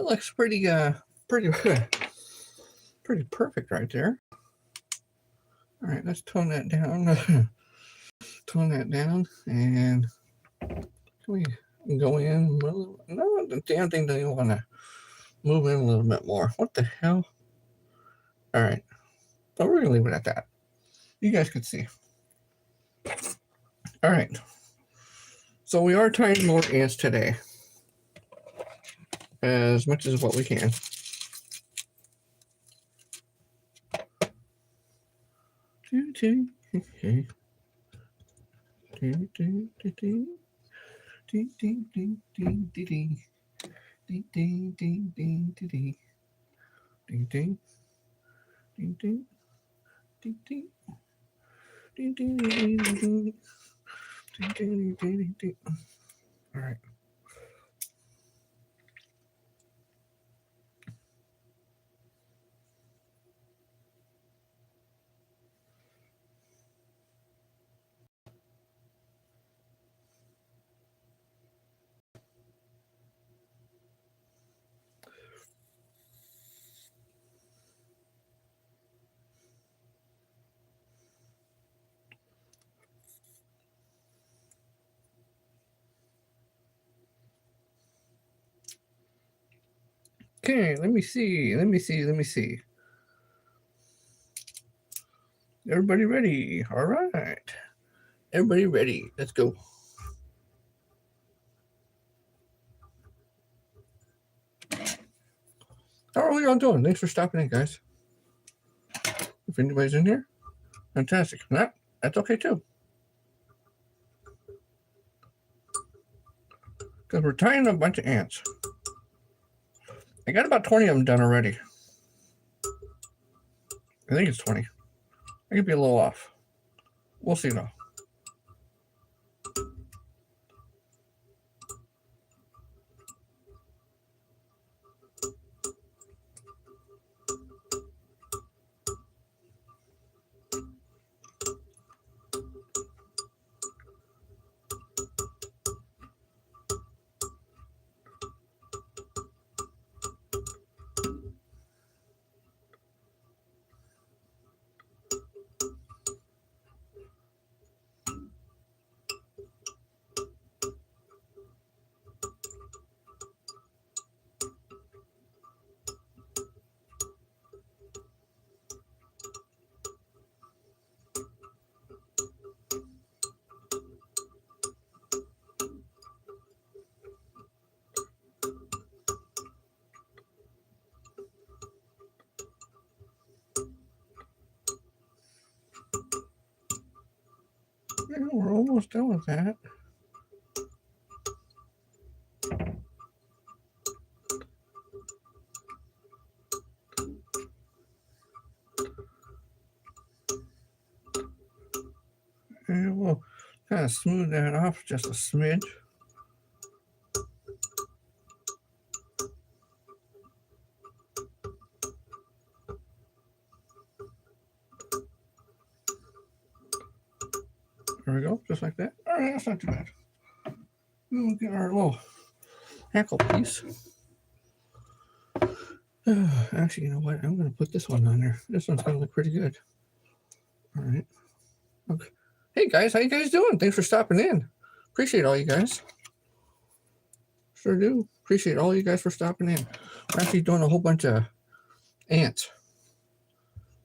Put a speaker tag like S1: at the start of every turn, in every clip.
S1: looks pretty pretty pretty perfect right there. All right, let's tone that down. Tone that down, and can we go in? No, the damn thing doesn't want to move in a little bit more. What the hell? All right, but we're gonna leave it at that. You guys can see. All right. So we are tying more ants today, as much as what we can. All right. Okay, let me see. Everybody ready? All right. Everybody ready? Let's go. How are we all doing? Thanks for stopping in, guys. If anybody's in here, fantastic. If not, that's okay too. Because we're tying a bunch of ants. I got about 20 of them done already. I think it's 20. I could be a little off. We'll see though. Yeah, we're almost done with that. And we'll kind of smooth that off just a smidge. There we go, just like that. All right, that's not too bad. We'll get our little hackle piece. Actually, you know what? I'm going to put this one on there. This one's going to look pretty good. All right. Okay. Hey, guys. How you guys doing? Thanks for stopping in. Appreciate all you guys. Sure do. Appreciate all you guys for stopping in. We're actually doing a whole bunch of ants.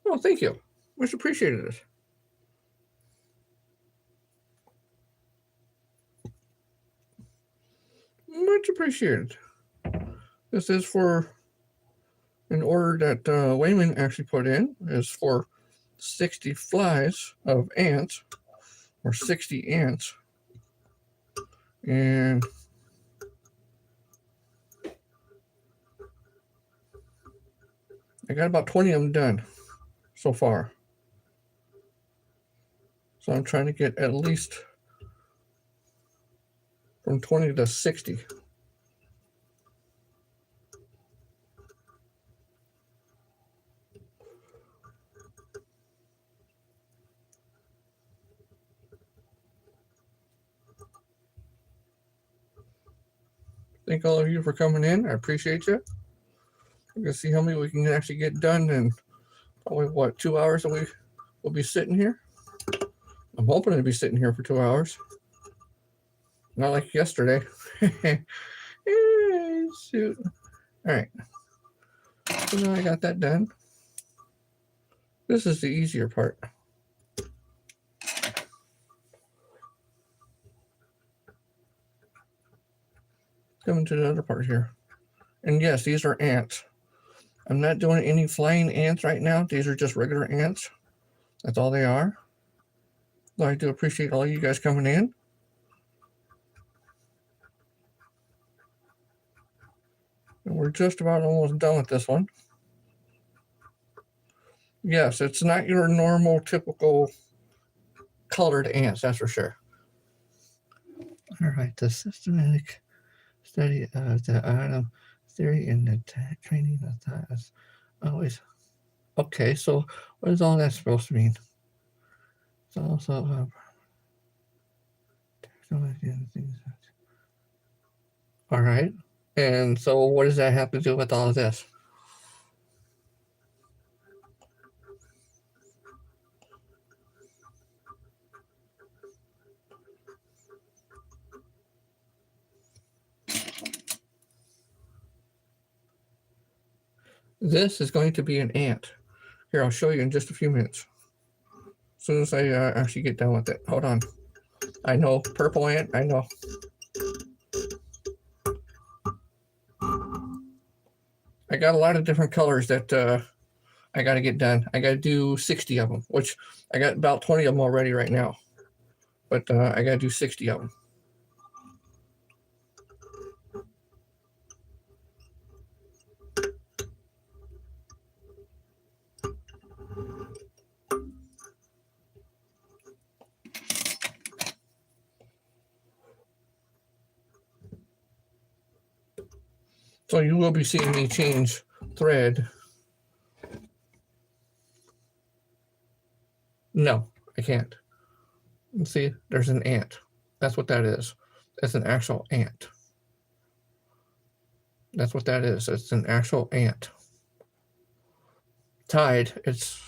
S1: Oh, thank you. Much appreciated it. Much appreciated. This is for an order that Wayman actually put in. Is for 60 flies of ants, or 60 ants. And I got about 20 of them done so far. So I'm trying to get at least from 20 to 60. Thank all of you for coming in. I appreciate you. We're gonna see how many we can actually get done in probably what 2 hours a week. We'll be sitting here. I'm hoping to be sitting here for 2 hours. Not like yesterday. Shoot. All right. So now I got that done. This is the easier part. Coming to the other part here. And yes, these are ants. I'm not doing any flying ants right now. These are just regular ants. That's all they are. Though I do appreciate all you guys coming in. And we're just about almost done with this one. Yes, it's not your normal, typical colored ants, that's for sure. All right, the systematic study of the atom theory and the training of that is always okay. So, what is all that supposed to mean? It's also all right. And so, what does that have to do with all of this? This is going to be an ant. Here, I'll show you in just a few minutes. As soon as I actually get done with it. Hold on. I know, purple ant, I know. I got a lot of different colors that I got to get done. I got to do 60 of them, which I got about 20 of them already right now. But I got to do 60 of them. So you will be seeing me change thread. No, I can't. See, there's an ant. That's what that is. It's an actual ant. That's what that is. It's an actual ant. Tide. It's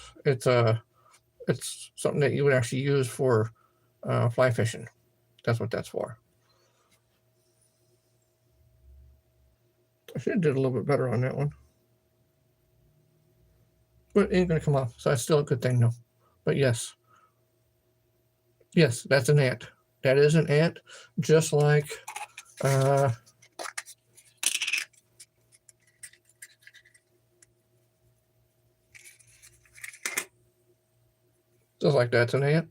S1: something that you would actually use for fly fishing. That's what that's for. I should have did a little bit better on that one. But it ain't going to come off, so that's still a good thing, though. But yes. Yes, that's an ant. That is an ant, just like... just like that's an ant.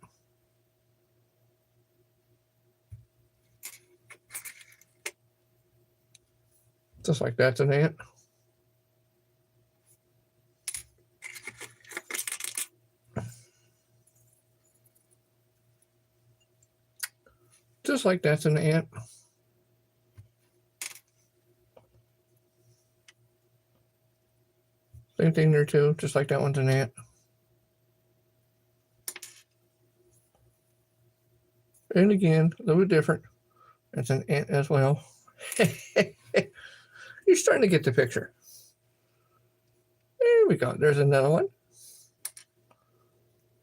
S1: Just like that's an ant. Just like that's an ant. Same thing there too, just like that one's an ant. And again, a little bit different. It's an ant as well. You're starting to get the picture. There we go. There's another one.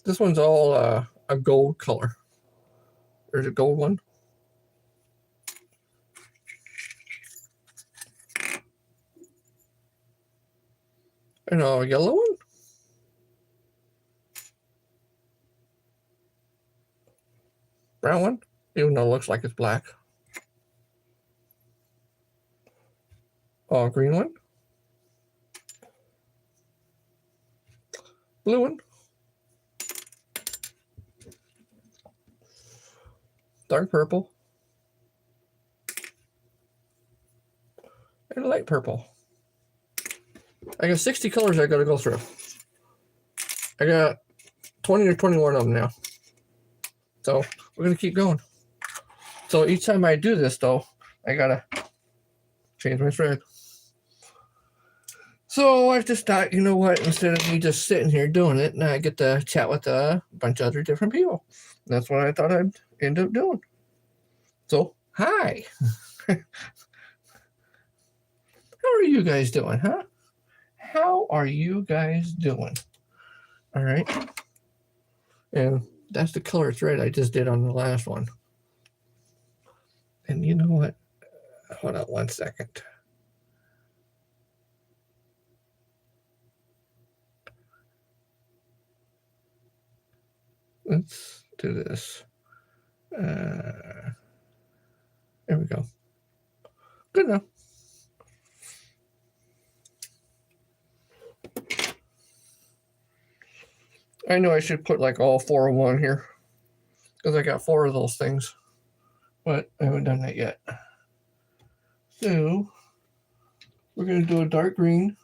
S1: This one's all a gold color. There's a gold one. And a yellow one. Brown one, even though it looks like it's black. Green one. Blue one. Dark purple. And light purple. I got 60 colors I got to go through. I got 20 or 21 of them now. So we're going to keep going. So each time I do this, though, I got to change my thread. So I just thought, you know what, instead of me just sitting here doing it, now I get to chat with a bunch of other different people. That's what I thought I'd end up doing. So, hi. How are you guys doing, huh? how are you guys doing? All right. And that's the color thread I just did on the last one. And you know what? Hold on 1 second. Let's do this. There we go. Good enough. I know I should put like all 4 of one here because I got 4 of those things, but I haven't done that yet. So we're going to do a dark green.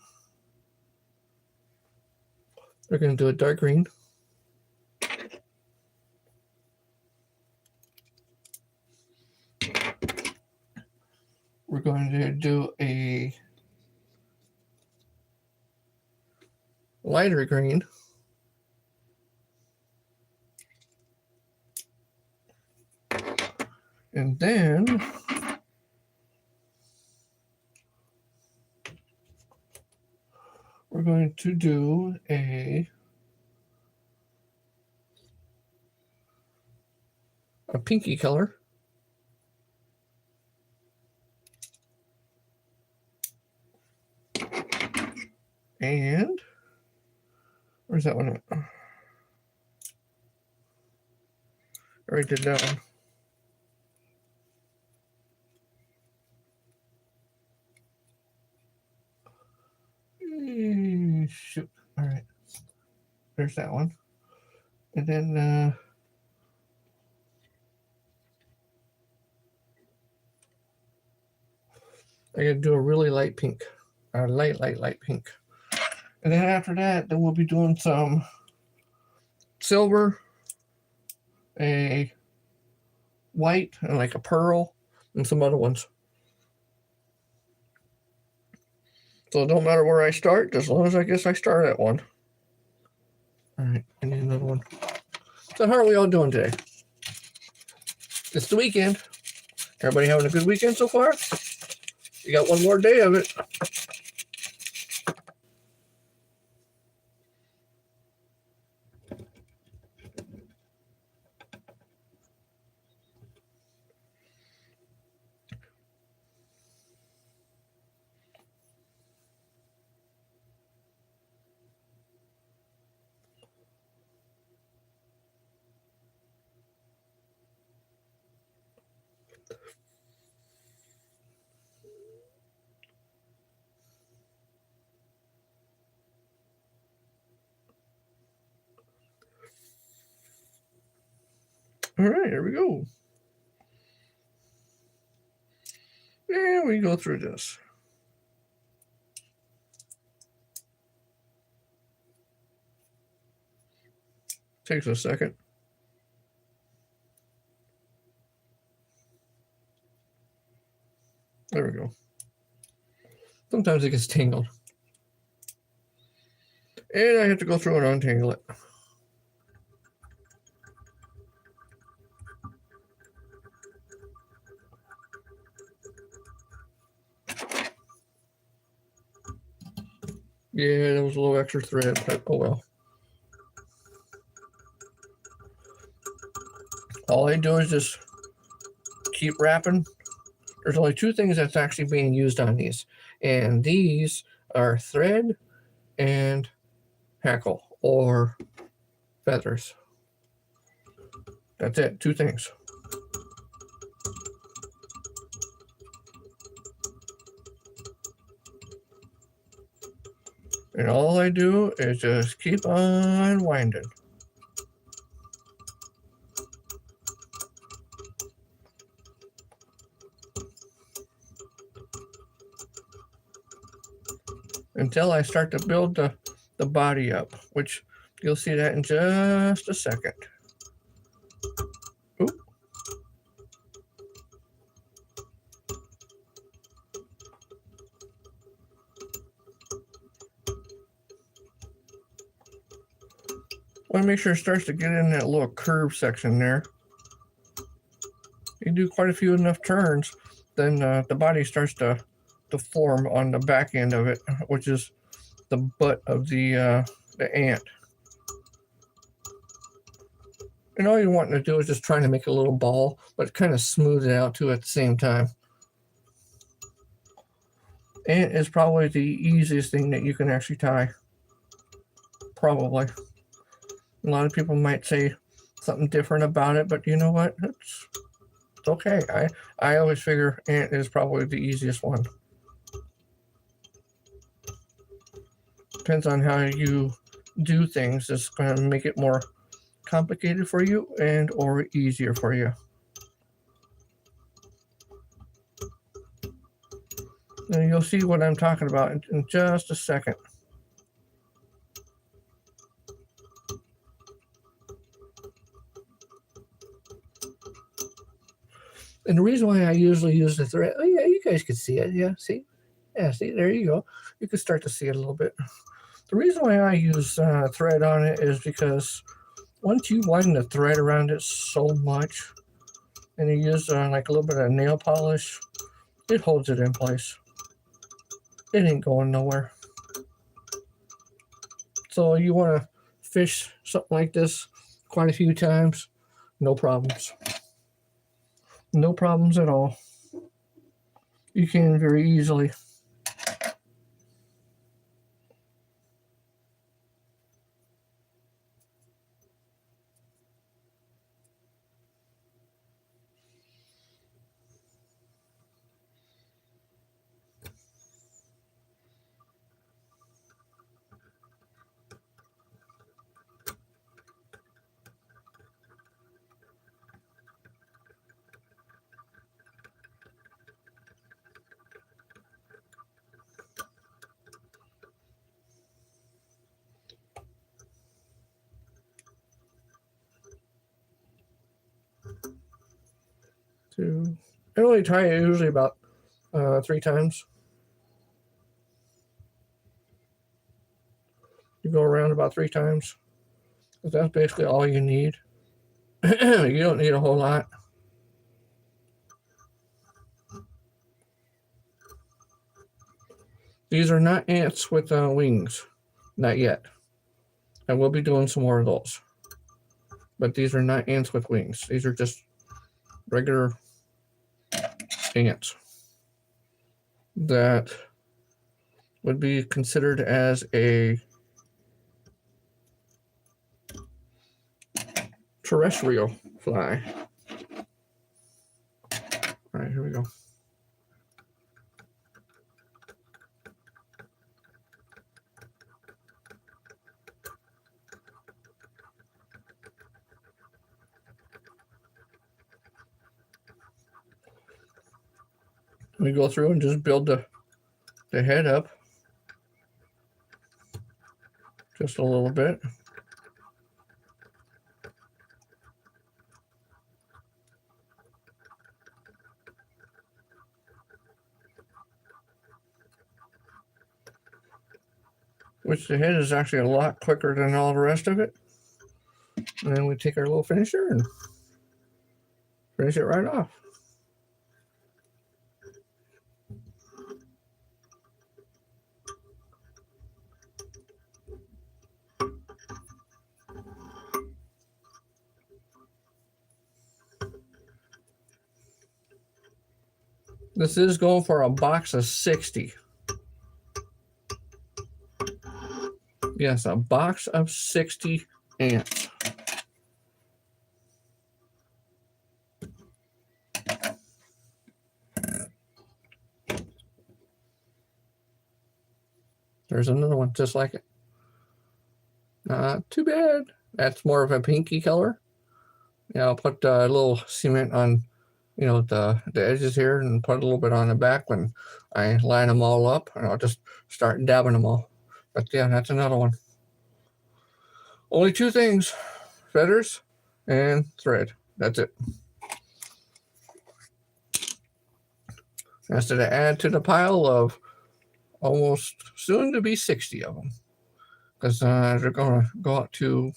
S1: We're going to do a dark green. We're going to do a lighter green. And then we're going to do a pinky color. And where's that one at? I already did that one. Shoot. All right. There's that one. And then I gotta do a really light pink. A light pink. And then after that, then we'll be doing some silver, a white, and like a pearl, and some other ones. So it don't matter where I start, as long as I guess I start at one. All right, I need another one. So how are we all doing today? It's the weekend. Everybody having a good weekend so far? You got one more day of it. All right, here we go. And we go through this. Takes a second. There we go. Sometimes it gets tangled. And I have to go through and untangle it. Yeah, there was a little extra thread, but oh well. All I do is just keep wrapping. There's only 2 things that's actually being used on these. And these are thread and hackle or feathers. That's it, 2 things. And all I do is just keep on winding. Until I start to build the body up, which you'll see that in just a second. Oop. Want to make sure it starts to get in that little curve section there. You do quite a few enough turns, then the body starts to form on the back end of it, which is the butt of the ant. And all you're wanting to do is just trying to make a little ball, but kind of smooth it out too at the same time. Ant is probably the easiest thing that you can actually tie. Probably. A lot of people might say something different about it, but you know what? It's okay. I always figure ant is probably the easiest one. Depends on how you do things. It's going to make it more complicated for you and or easier for you. And you'll see what I'm talking about in just a second. And the reason why I usually use the thread, oh yeah, you guys can see it. Yeah, see? Yeah, see, there you go. You can start to see it a little bit. The reason why I use thread on it is because once you widen the thread around it so much, and you use like a little bit of nail polish, it holds it in place. It ain't going nowhere. So you want to fish something like this quite a few times, no problems. No problems at all. You can very easily. I only tie it usually about 3 times. You go around about 3 times. That's basically all you need. You don't need a whole lot. These are not ants with wings. Not yet. I will be doing some more of those. But these are not ants with wings. These are just regular ants that would be considered as a terrestrial fly. All right, here we go. We go through and just build the head up just a little bit. Which the head is actually a lot quicker than all the rest of it. And then we take our little finisher and finish it right off. This is going for a box of 60. Yes, a box of 60 ants. There's another one just like it. Not too bad. That's more of a pinky color. Yeah, I'll put a little cement on, the edges here and put a little bit on the back when I line them all up, and I'll just start dabbing them all. But yeah, that's another one. Only 2 things, feathers and thread. That's it. That's to add to the pile of almost soon to be 60 of them. Because they're going to go out to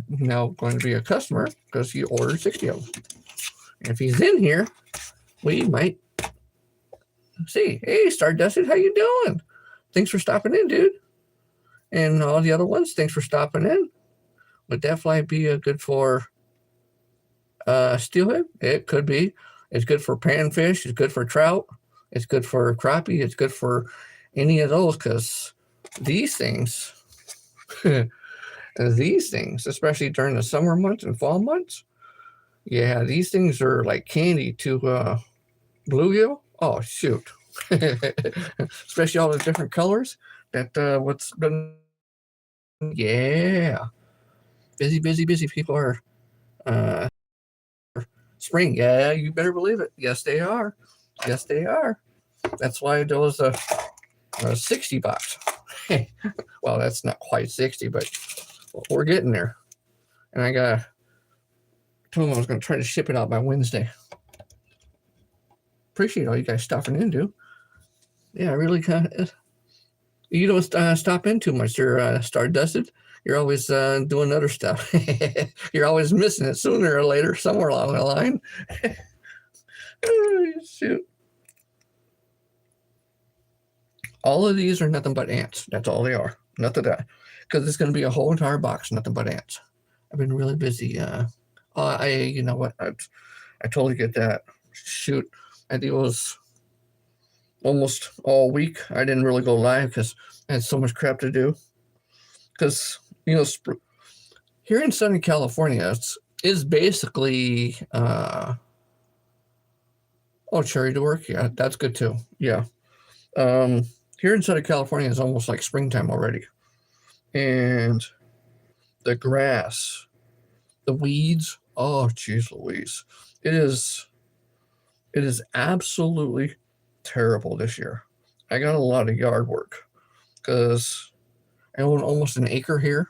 S1: now going to be a customer because he ordered 60 of them. And if he's in here, we might see. Hey, Stardusted, how you doing? Thanks for stopping in, dude. and all the other ones. Thanks for stopping in. Would that fly be good for steelhead? It could be. It's good for panfish. It's good for trout. It's good for crappie. It's good for any of those because these things, especially during the summer months and fall months, yeah, these things are like candy to bluegill. Oh shoot! Especially all the different colors. What's been, yeah, busy. People are uh, spring. Yeah, you better believe it. Yes, they are. Yes, they are. That's why those $60. Well, that's not quite 60, but we're getting there. And I told them I was going to try to ship it out by Wednesday. Appreciate all you guys stopping in, dude. Yeah, I really kind of. You don't stop in too much. You're Stardusted. You're always doing other stuff. You're always missing it sooner or later, somewhere along the line. Oh, shoot. All of these are nothing but ants. That's all they are. Nothing that, because it's going to be a whole entire box, nothing but ants. I've been really busy. You know what? I totally get that. Shoot, I think it was almost all week. I didn't really go live because I had so much crap to do. Because here in Southern California, it's basically cherry to work. Yeah, that's good too. Yeah. Here in Southern California is almost like springtime already, and the grass, the weeds. Oh, jeez, Louise, it is absolutely terrible this year. I got a lot of yard work because I own almost an acre here,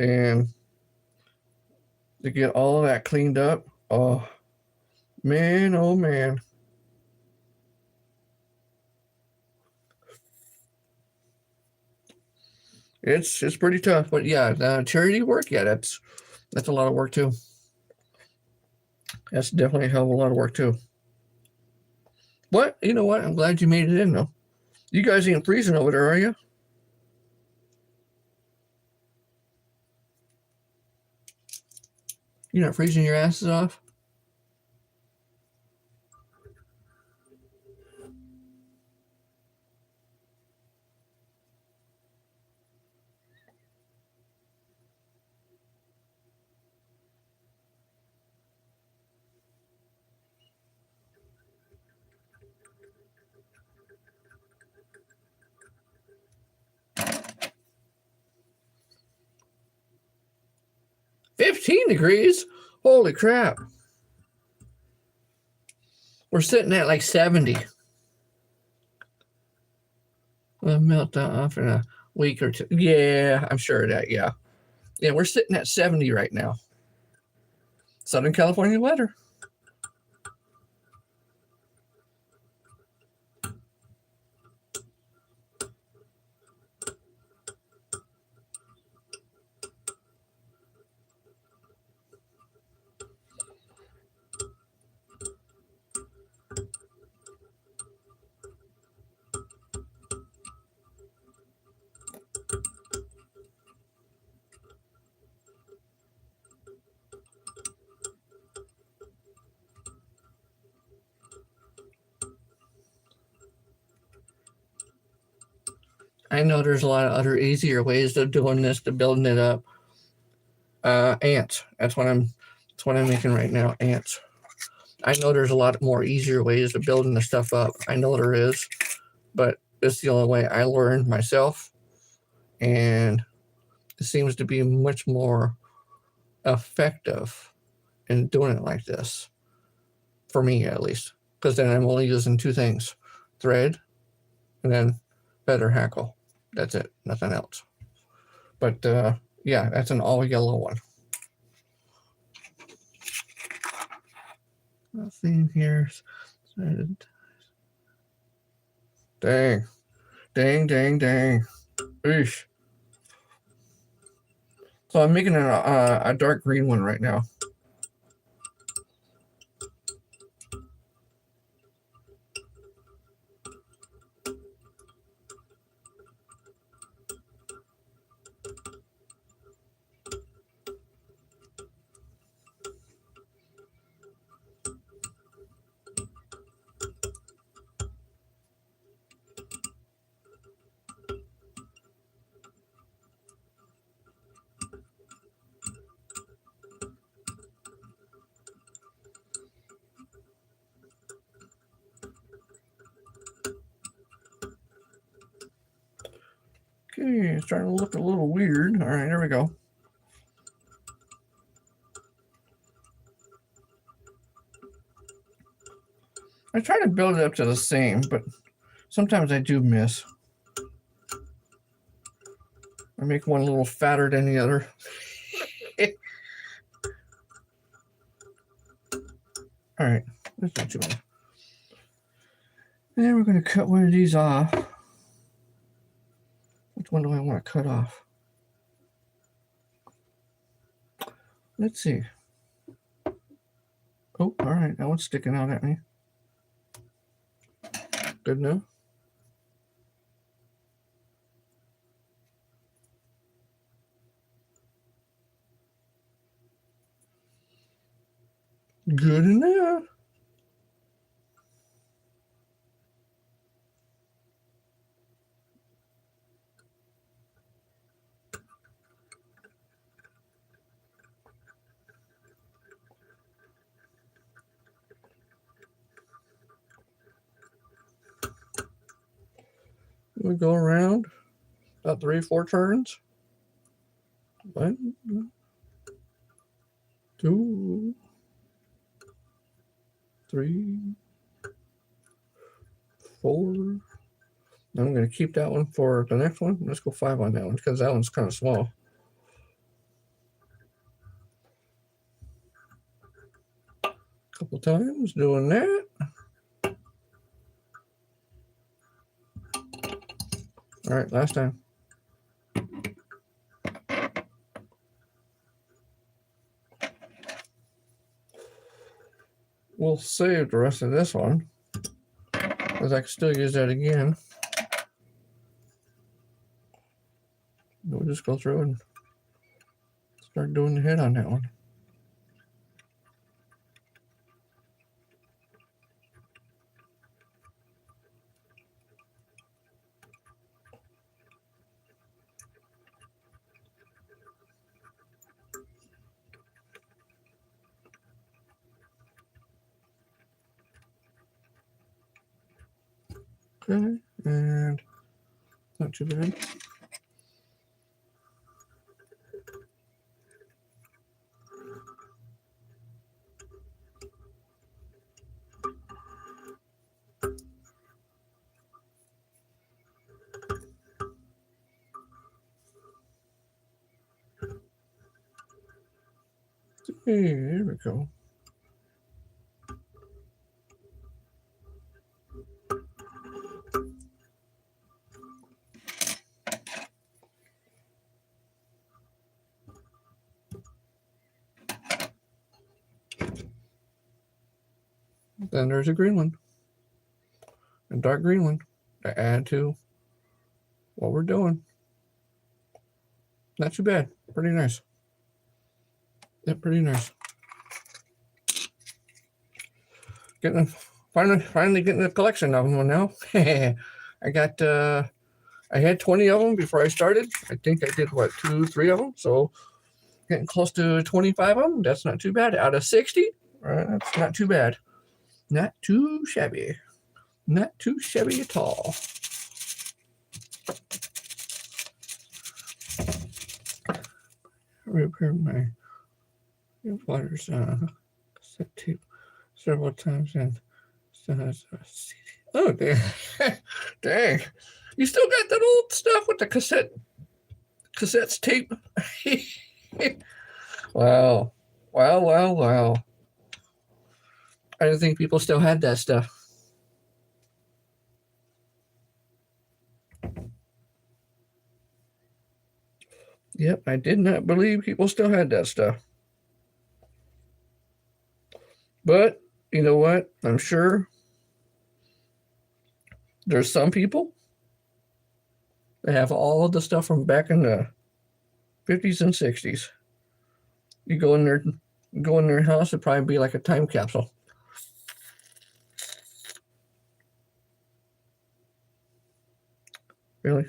S1: and to get all of that cleaned up, oh man, oh man. It's pretty tough, but yeah, charity work, yeah, that's a lot of work too. That's definitely a hell of a lot of work too. But you know what? I'm glad you made it in though. You guys ain't freezing over there, are you? You're not freezing your asses off? $15? Holy crap. We're sitting at like 70. We'll melt off in a week or two. Yeah, I'm sure of that. Yeah. Yeah, we're sitting at 70 right now. Southern California weather. I know there's a lot of other easier ways of doing this, to building it up. Ants. That's what I'm making right now. Ants. I know there's a lot more easier ways of building the stuff up. I know there is, but it's the only way I learned myself, and it seems to be much more effective in doing it like this, for me at least. Because then I'm only using two things: thread and then feather hackle. That's it, nothing else. But yeah, that's an all yellow one. Nothing here. Dang. Dang. Eesh. So I'm making a dark green one right now. Okay, it's starting to look a little weird. All right, there we go. I try to build it up to the same, but sometimes I do miss. I make one a little fatter than the other. All right, that's not too bad. And we're going to cut one of these off. Which one do I want to cut off? Let's see. Oh, all right, that one's sticking out at me. Good enough. Good enough. We go around about 3-4 turns. 1, 2, 3, 4. I'm going to keep that one for the next one. Let's go 5 on that one because that one's kind of small. Couple times doing that. All right, last time. We'll save the rest of this one because I can still use that again. We'll just go through and start doing the head on that one. Okay, and not too bad. Hey, there we go. Then there's a green one, a dark green one to add to what we're doing. Not too bad. Pretty nice. Yeah, pretty nice. Finally getting a collection of them now. I got I had 20 of them before I started. I think I did what, 2, 3 of them. So getting close to 25 of them. That's not too bad. Out of 60, that's not too bad. Not too shabby. Not too shabby at all. Repair my waters cassette tape several times and still has a CD. Oh, dang. Dang. You still got that old stuff with the cassettes tape? Wow. Wow. I didn't think people still had that stuff. Yep, I did not believe people still had that stuff. But you know what? I'm sure there's some people that have all of the stuff from back in the 50s and 60s. You go in their house, it'd probably be like a time capsule. Really?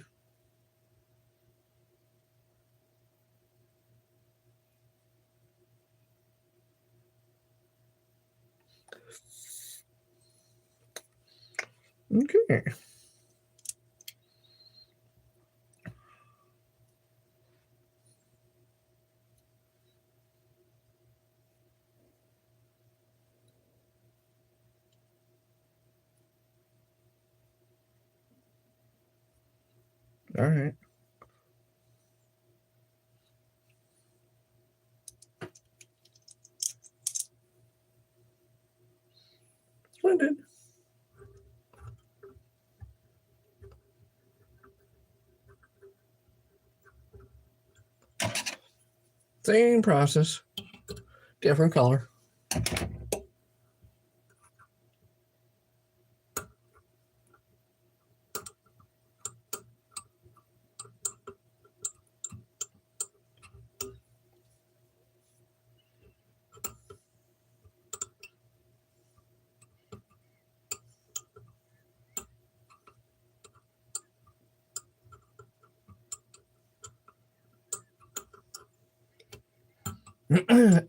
S1: Okay. All right. Splendid. Same process, different color.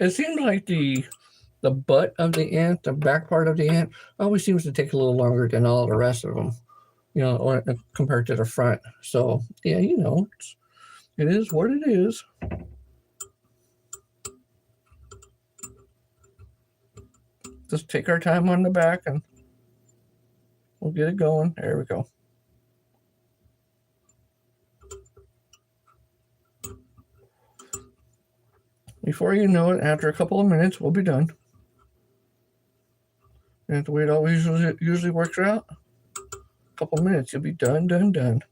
S1: It seems like the butt of the ant, the back part of the ant, always seems to take a little longer than all the rest of them, compared to the front. So, yeah, it is what it is. Just take our time on the back and we'll get it going. There we go. Before you know it, after a couple of minutes, we'll be done. And the way it always usually works out, a couple of minutes, you'll be done. And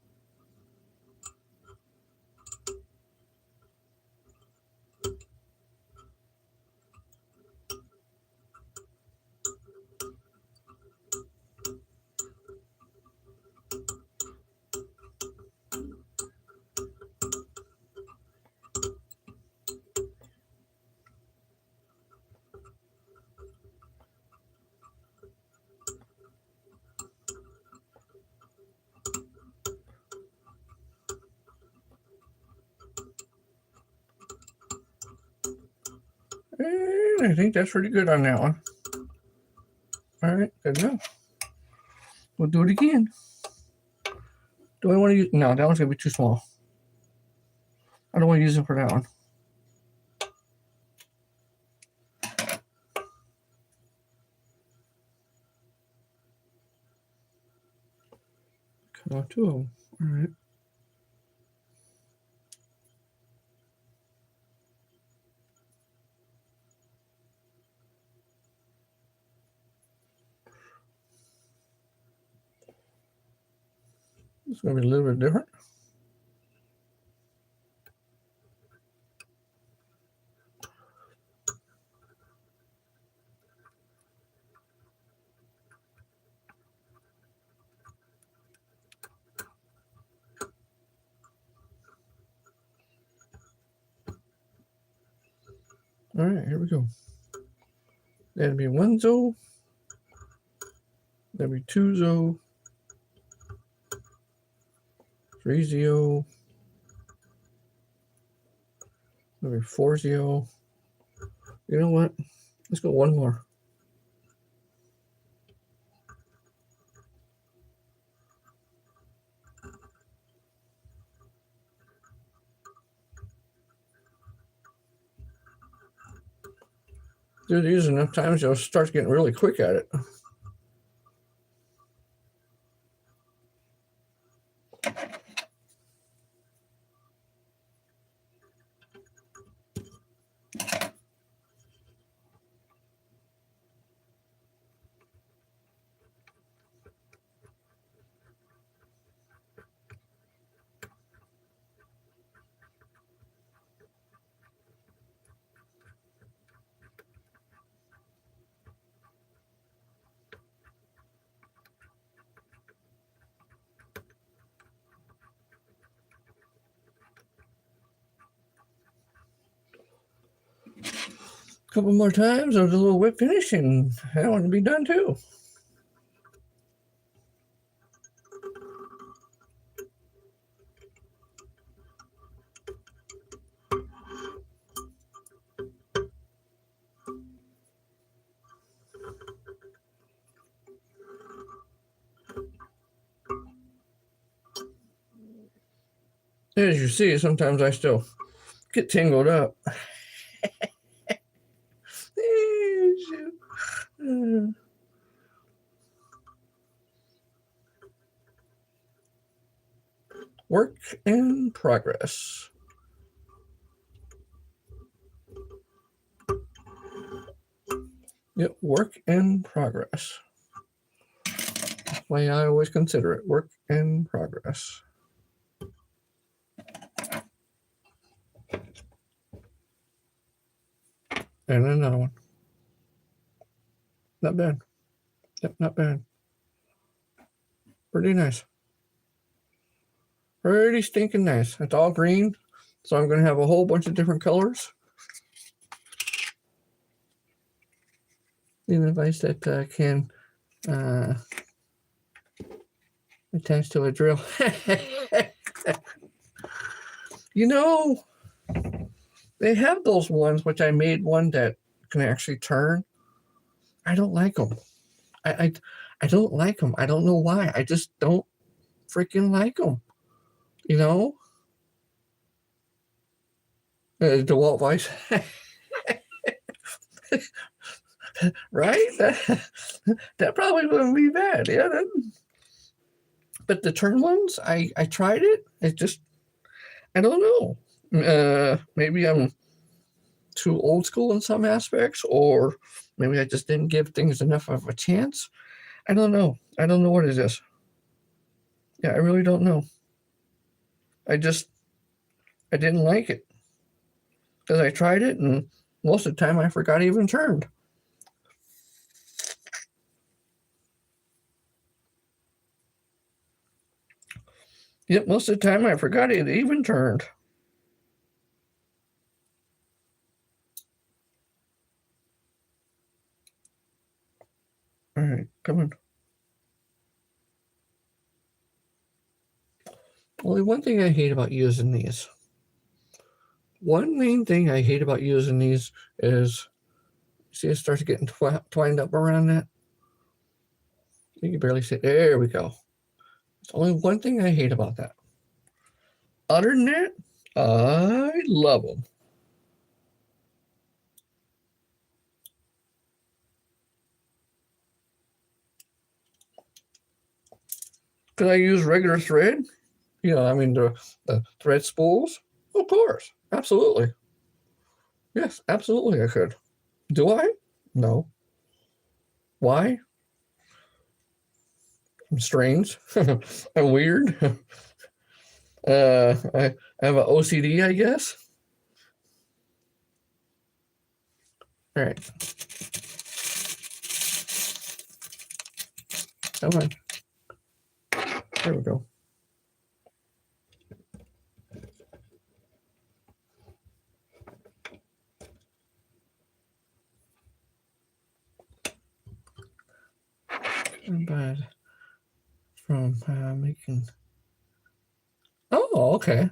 S1: I think that's pretty good on that one. All right, good enough. We'll do it again. Do I want to use? No, that one's gonna be too small. I don't want to use it for that one. Come on, two of them. All right. It's gonna be a little bit different. All right, here we go. That'd be one zo. That'd be two zo. Three zo. That'd be four zo. You know what? Let's go one more. Do these enough times, you'll start getting really quick at it. Couple more times of the little whip finish, and that one will be done too. As you see, sometimes I still get tangled up. Work in progress. Yep, work in progress. That's the way I always consider it, work in progress. And another one. Not bad. Yep, not bad. Pretty nice. Pretty stinking nice. It's all green, so I'm going to have a whole bunch of different colors. The device that can attach to a drill. You know, they have those ones, which I made one that can actually turn. I don't like them. I don't like them. I don't know why. I just don't freaking like them. You know? DeWalt voice. Right? That probably wouldn't be bad. Yeah. But the turn ones, I tried it. It just, I don't know. Maybe I'm too old school in some aspects, or maybe I just didn't give things enough of a chance. I don't know. I don't know what it is. Yeah, I really don't know. I didn't like it because I tried it, and most of the time I forgot it even turned. Yep, most of the time I forgot it even turned. All right, come on. Only one thing I hate about using these. One main thing I hate about using these is, see, it starts getting twined up around that. You can barely see. There we go. There's only one thing I hate about that. Other than that, I love them. Could I use regular thread? You know, I mean, the thread spools? Of course. Absolutely. Yes, absolutely I could. Do I? No. Why? I'm strange. I'm weird. I have an OCD, I guess. All right. Come on. There we go. But from making. Oh, okay.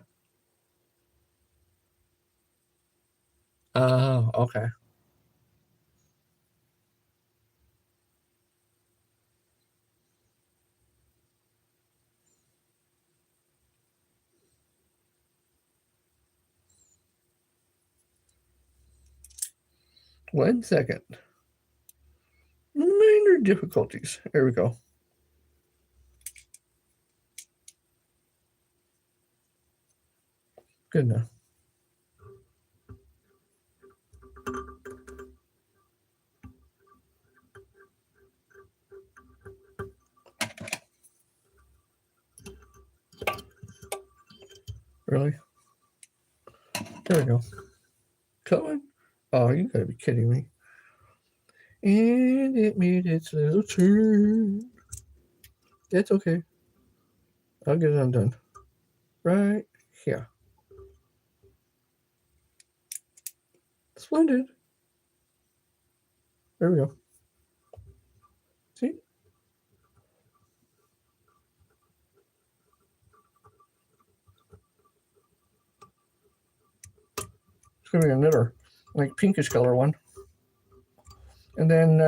S1: Oh, okay. One second. Minor difficulties. There we go. Good enough. Really? There we go. Come on. Oh, you gotta be kidding me. And it made its little turn. That's okay. I'll get it undone. Right here. Splendid. There we go. See? It's gonna be another like pinkish color one. And then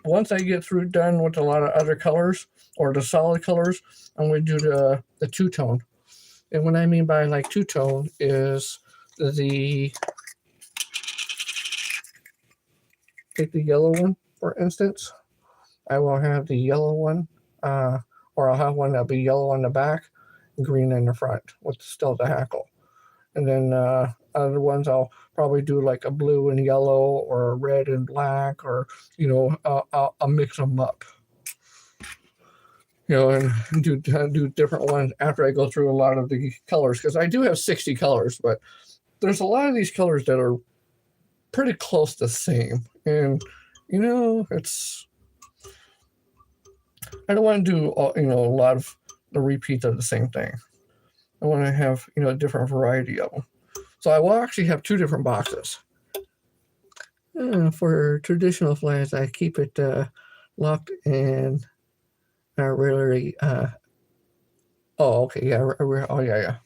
S1: once I get through done with a lot of other colors or the solid colors, I'm going to do the two-tone. And what I mean by like two-tone is take the yellow one, for instance. I will have the yellow one, or I'll have one that'll be yellow on the back, green in the front with still the hackle. And then other ones I'll probably do like a blue and yellow or a red and black, or I'll mix them up. And do different ones after I go through a lot of the colors, because I do have 60 colors, but there's a lot of these colors that are pretty close to the same, and it's I don't want to do a lot of the repeats of the same thing. I want to have a different variety of them. So I will actually have 2 different boxes. For traditional flies, I keep it locked and rarely. Oh, okay, yeah. Oh, yeah.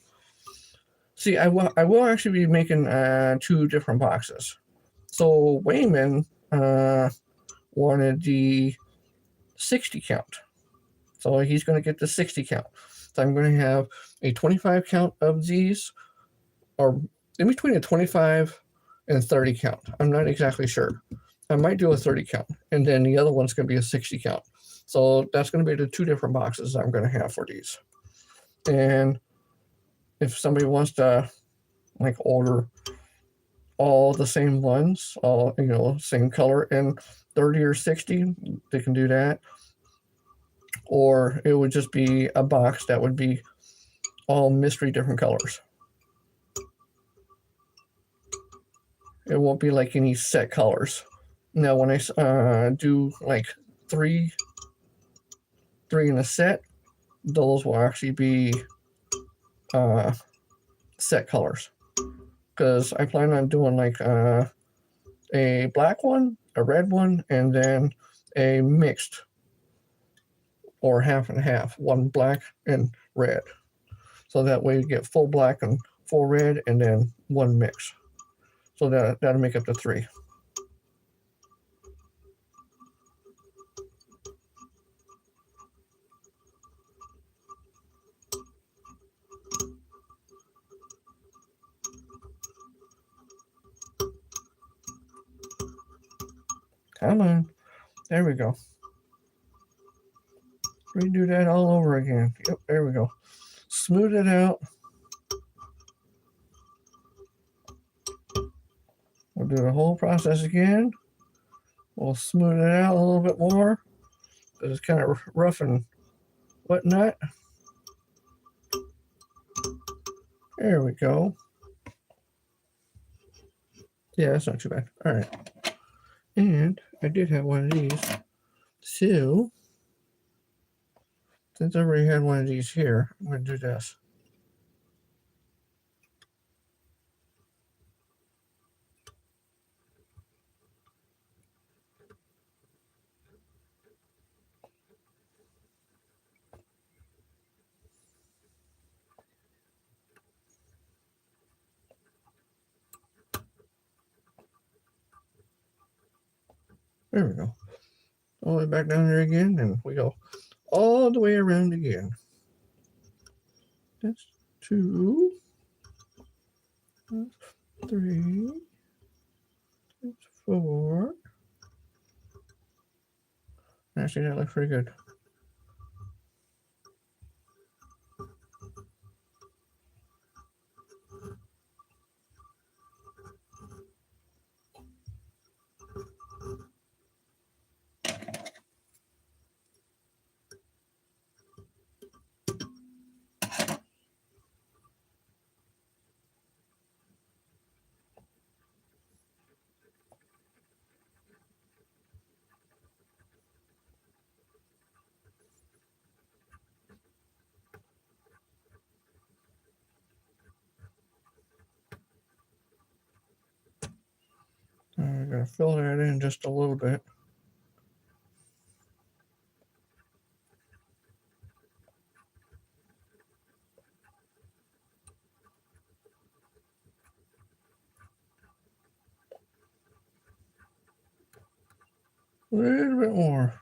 S1: See, I will actually be making 2 different boxes. So Wayman wanted the 60 count. So he's going to get the 60 count. So I'm going to have a 25 count of these, or in between a 25 and 30 count. I'm not exactly sure. I might do a 30 count, and then the other one's going to be a 60 count. So that's going to be the 2 different boxes I'm going to have for these. And if somebody wants to order all the same ones, all same color in 30 or 60, they can do that. Or it would just be a box that would be all mystery different colors. It won't be like any set colors. Now, when I do like three in a set, those will actually be set colors. Because I plan on doing like a black one, a red one, and then a mixed, or half and half, one black and red. So that way you get full black and full red, and then one mix. So that'll make up to 3. Come on. There we go. Redo that all over again. Yep, there we go. Smooth it out. We'll do the whole process again. We'll smooth it out a little bit more, because it's kind of rough and whatnot. There we go. Yeah, that's not too bad. All right. And I did have one of these. So, since I already had one of these here, I'm going to do this. There we go. All the way back down there again, and we go all the way around again. That's 2. That's 3. That's 4. Actually, that looks pretty good. I'm going to fill that in just a little bit. A little bit more.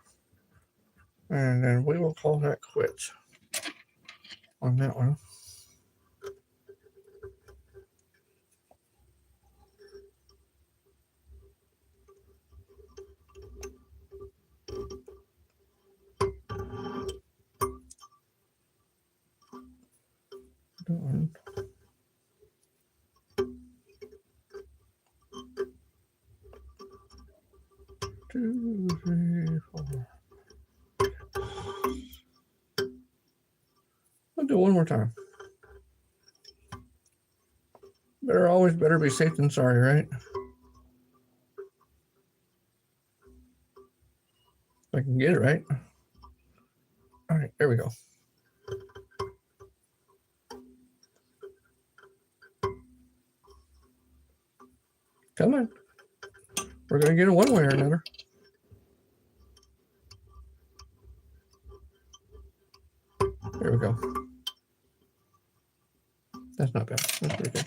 S1: And then we will call that quits on that one. One, 2, 3, 4. I'll do one more time. Always better be safe than sorry, right? If I can get it right. All right, there we go. Come on. We're going to get it one way or another. There we go. That's not bad. That's pretty good.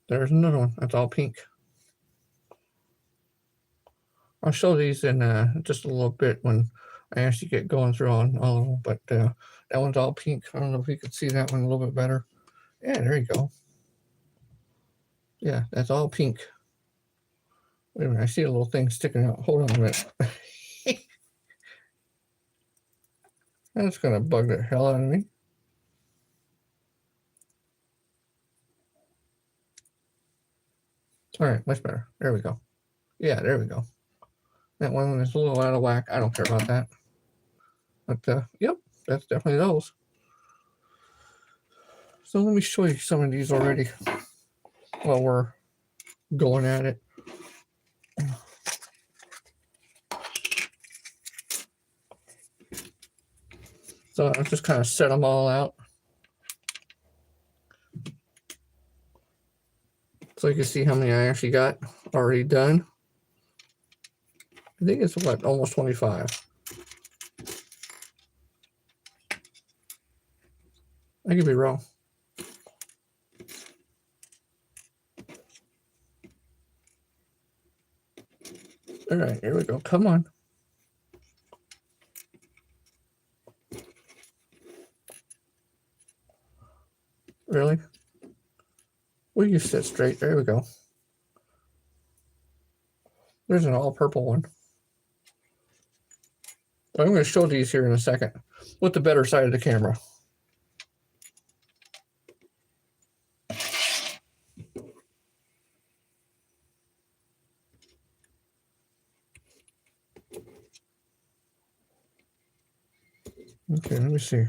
S1: There's another one. That's all pink. I'll show these in just a little bit when I actually get going through on all of them. But that one's all pink. I don't know if you could see that one a little bit better. Yeah, there you go. Yeah, that's all pink. Wait a minute. I see a little thing sticking out. Hold on a minute. That's going to bug the hell out of me. All right, much better. There we go. Yeah, there we go. That one is a little out of whack. I don't care about that. But, yep, that's definitely those. So let me show you some of these already while we're going at it. So I just kind of set them all out. So you can see how many I actually got already done. I think it's what, almost 25. I could be wrong. All right, here we go. Come on. Really? Will you sit straight? There we go. There's an all purple one. I'm going to show these here in a second with the better side of the camera. Okay, let me see.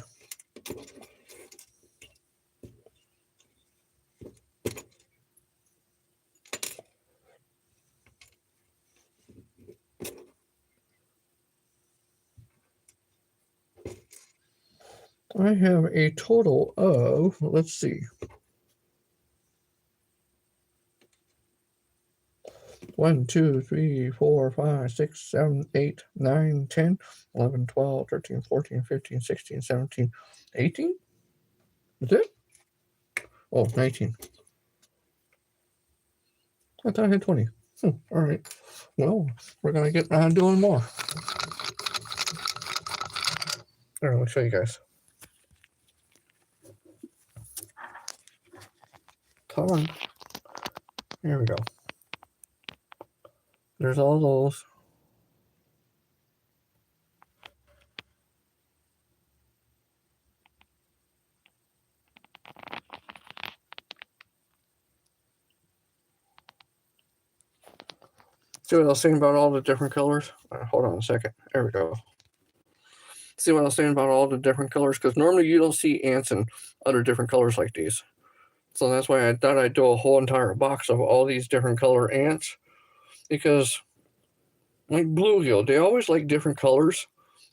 S1: I have a total of, let's see, 1, 2, 3, 4, 5, 6, 7, 8, 9, 10, 11, 12, 13, 14, 15, 16, 17, 18? Is it? Oh, 19. I thought I had 20. All right. Well, we're going to get around doing more. All right, let me show you guys. Come on. Here we go. There's all those. See what I was saying about all the different colors? Hold on a second. There we go. See what I was saying about all the different colors? Because normally you don't see ants in other different colors like these. So that's why I thought I'd do a whole entire box of all these different color ants. Because like bluegill, they always like different colors.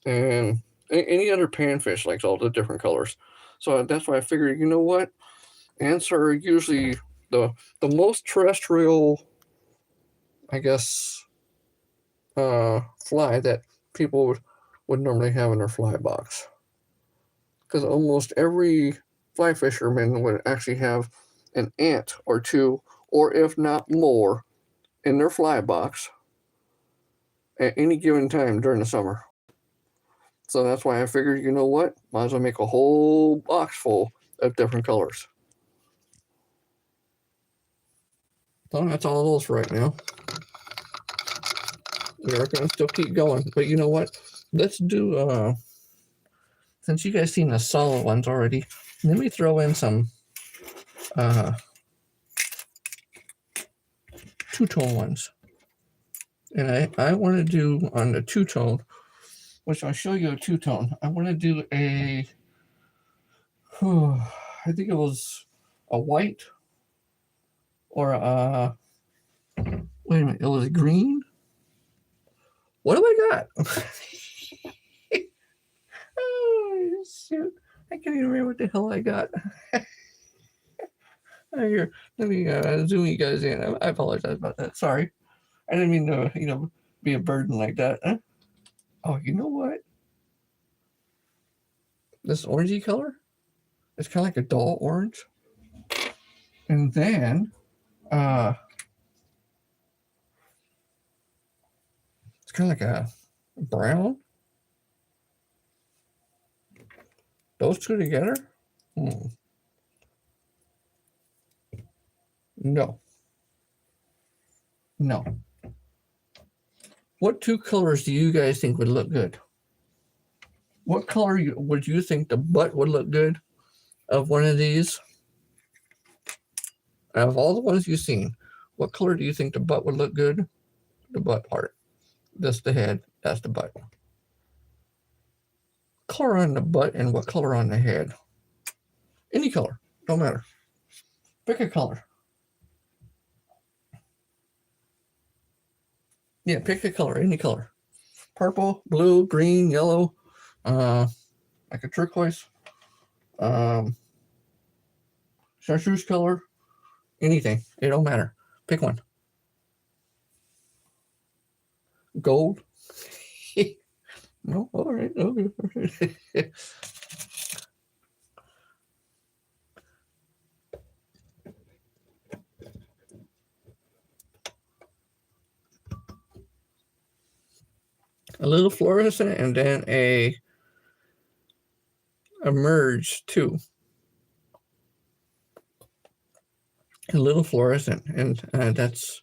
S1: And any other panfish likes all the different colors. So that's why I figured, you know what? Ants are usually the most terrestrial, I guess, fly that people would normally have in their fly box. Because almost every fly fisherman would actually have an ant or two, or if not more, in their fly box at any given time during the summer. So that's why I figured, you know what? Might as well make a whole box full of different colors. So that's all those right now. we're gonna still keep going. But you know what? Let's do since you guys seen the solid ones already, let me throw in some two-tone ones. And I want to do on the two-tone, which I'll show you a two-tone. I want to do a, I think it was a white or a, wait a minute, it was green? What have I got? Oh, shoot. I can't even remember what the hell I got. Here, let me zoom you guys in. I apologize about that. Sorry. I didn't mean to, be a burden like that. Huh? Oh, you know what? This orangey color, it's kind of like a dull orange. And then, it's kind of like a brown. Those two together? No. No. What two colors do you guys think would look good? What color would you think the butt would look good of one of these? Out of all the ones you've seen, what color do you think the butt would look good? The butt part. That's the head. That's the butt. Color on the butt and what color on the head? Any color. Don't matter. Pick a color. Yeah, pick a color. Any color. Purple, blue, green, yellow, like a turquoise, chartreuse color, anything. It don't matter. Pick one. Gold. No, all right. Okay. A little fluorescent and then a merge too. A little fluorescent and that's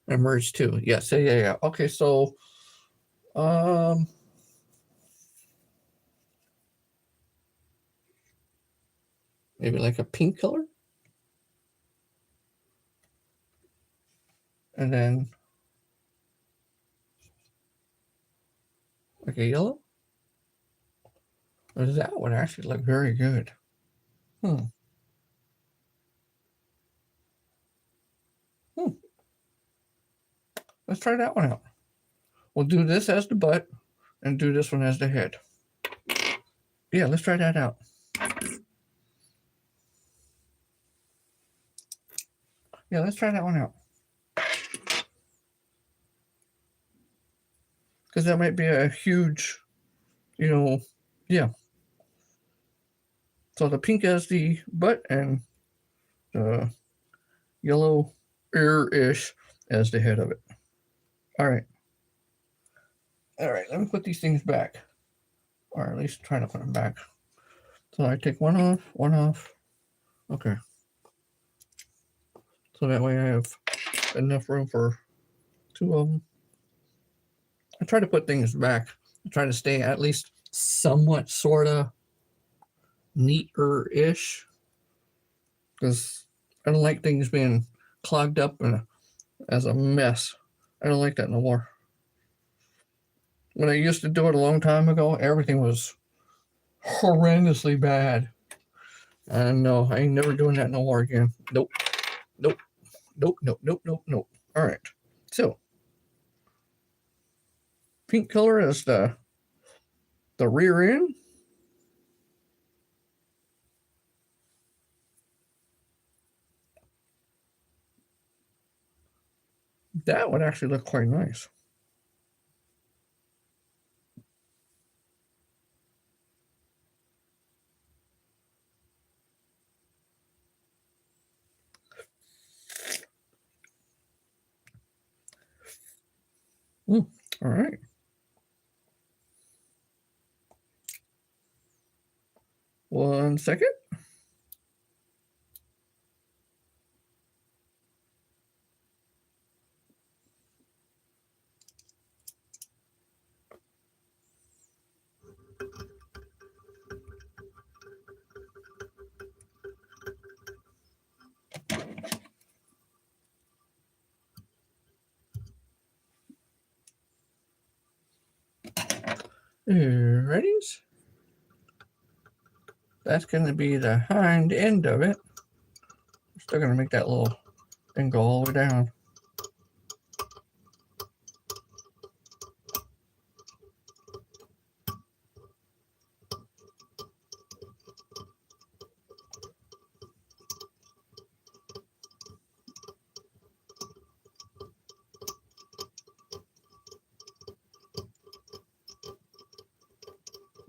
S1: a merge too. Yes, yeah. Okay, so maybe like a pink color. And then like a yellow. That would actually look very good. Let's try that one out. We'll do this as the butt and do this one as the head. Yeah, let's try that out. Yeah, let's try that one out. Because that might be a huge, yeah. So the pink as the butt and the yellow ear-ish as the head of it. All right, let me put these things back. Or at least try to put them back. So I take one off. Okay. So that way I have enough room for two of them. I try to put things back. I try to stay at least somewhat sort of neater-ish. Because I don't like things being clogged up and as a mess. I don't like that no more. When I used to do it a long time ago, everything was horrendously bad. And no, I ain't never doing that no more again. Nope. All right. So, pink color is the rear end. That would actually look quite nice. All right. One second. Ready? That's going to be the hind end of it. We're still going to make that little thing go all the way down.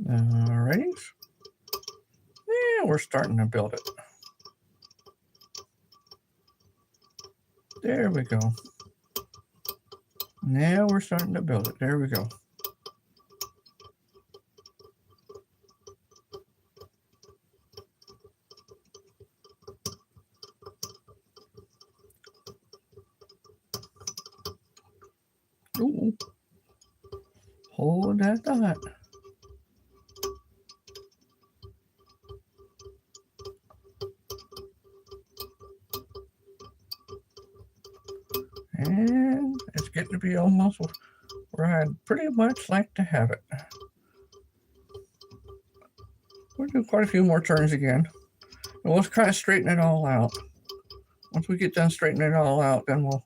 S1: Alrighty. And we're starting to build it. There we go. Now we're starting to build it. There we go. Ooh. Hold that thought. And it's getting to be almost where I'd pretty much like to have it. We'll do quite a few more turns again. And let's kind of straighten it all out. Once we get done straightening it all out, then we'll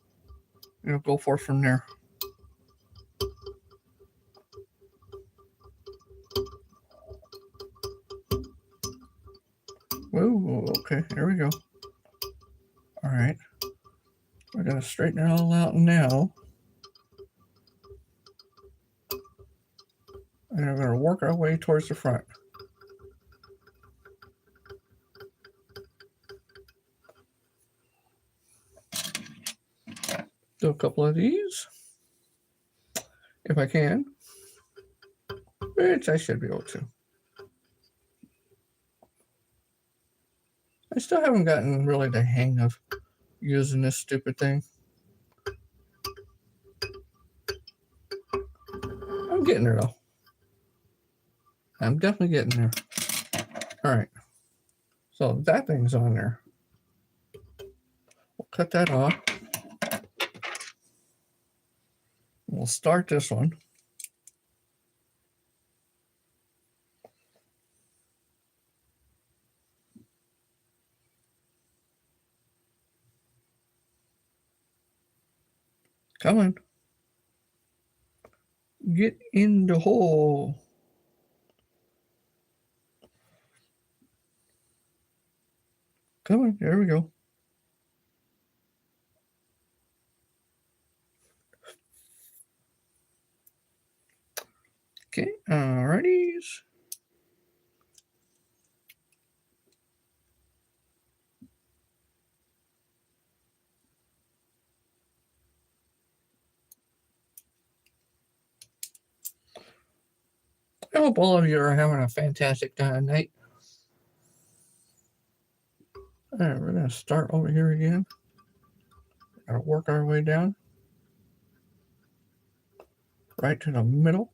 S1: go forth from there. Whoa, okay, there we go. All right. We're going to straighten it all out now. And we're going to work our way towards the front. Do a couple of these, if I can, which I should be able to. I still haven't gotten really the hang of using this stupid thing. I'm getting there though. I'm definitely getting there. All right. So that thing's on there. We'll cut that off. We'll start this one. Come on. Get in the hole. Come on. There we go. Okay. Alrighties. I hope all of you are having a fantastic night. All right, we're going to start over here again. Gotta work our way down. Right to the middle.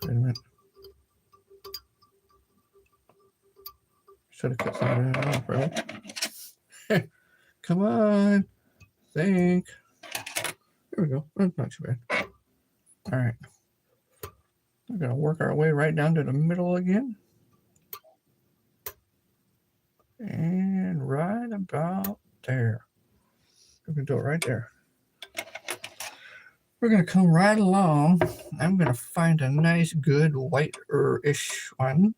S1: Wait a minute. Should have cut some of that off, right? Come on. Think. There we go. That's not too bad. All right. We're going to work our way right down to the middle again. And right about there. We can do it right there. We're going to come right along. I'm going to find a nice, good, white-ish one.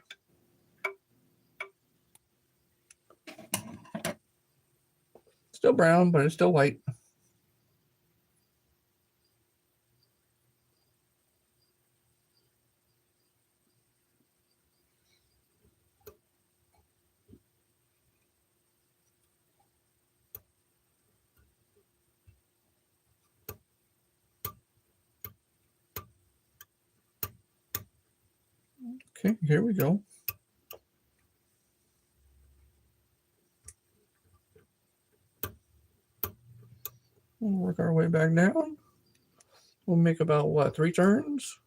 S1: Still brown, but it's still white. Okay, here we go. We'll work our way back down. We'll make about, what, 3 turns?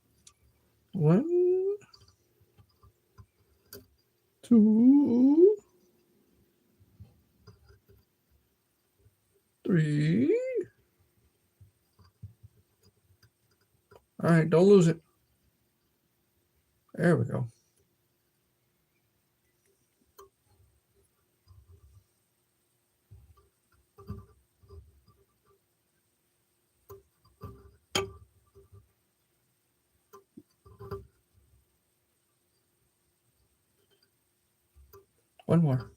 S1: 1, 2, 3, All right, don't lose it. There we go. One more.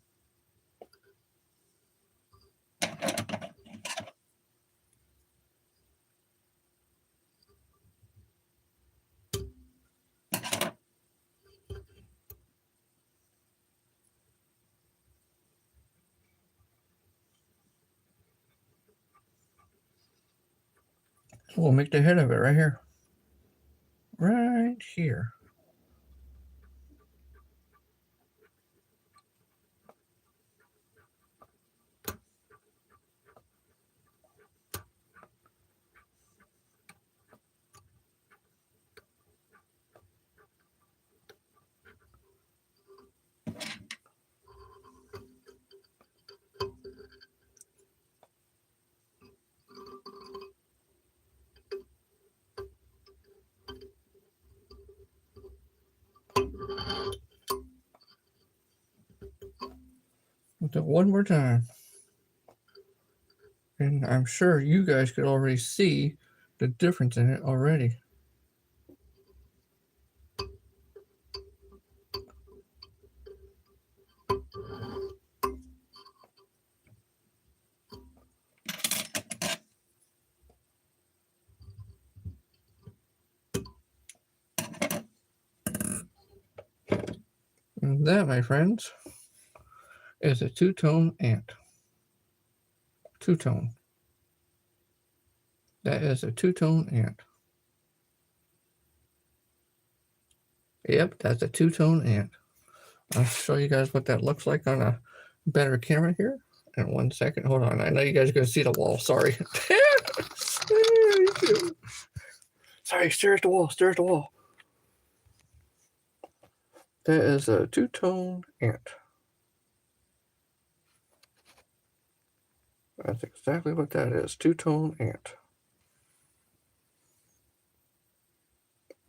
S1: So we'll make the head of it right here. Right here. We'll do it one more time. And I'm sure you guys could already see the difference in it already. And that, my friends, is a two-tone ant. Two-tone. That is a two-tone ant. Yep, that's a two-tone ant. I'll show you guys what that looks like on a better camera here. In 1 second. Hold on. I know you guys are going to see the wall. Sorry. Sorry, stare at the wall. Stare at the wall. That is a two-tone ant. That's exactly what that is. Two-tone ant.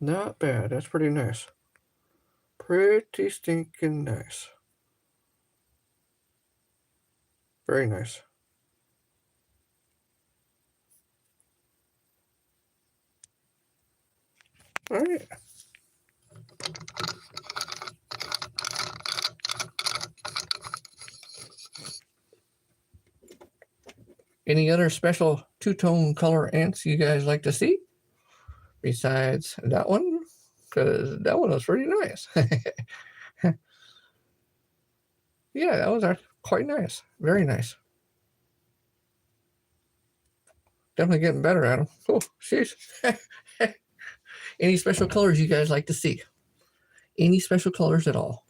S1: Not bad. That's pretty nice. Pretty stinking nice. Very nice. All right. Any other special two-tone color ants you guys like to see? Besides that one? Because that one was pretty nice. Yeah, that was quite nice. Very nice. Definitely getting better at them. Oh, sheesh. Any special colors you guys like to see? Any special colors at all?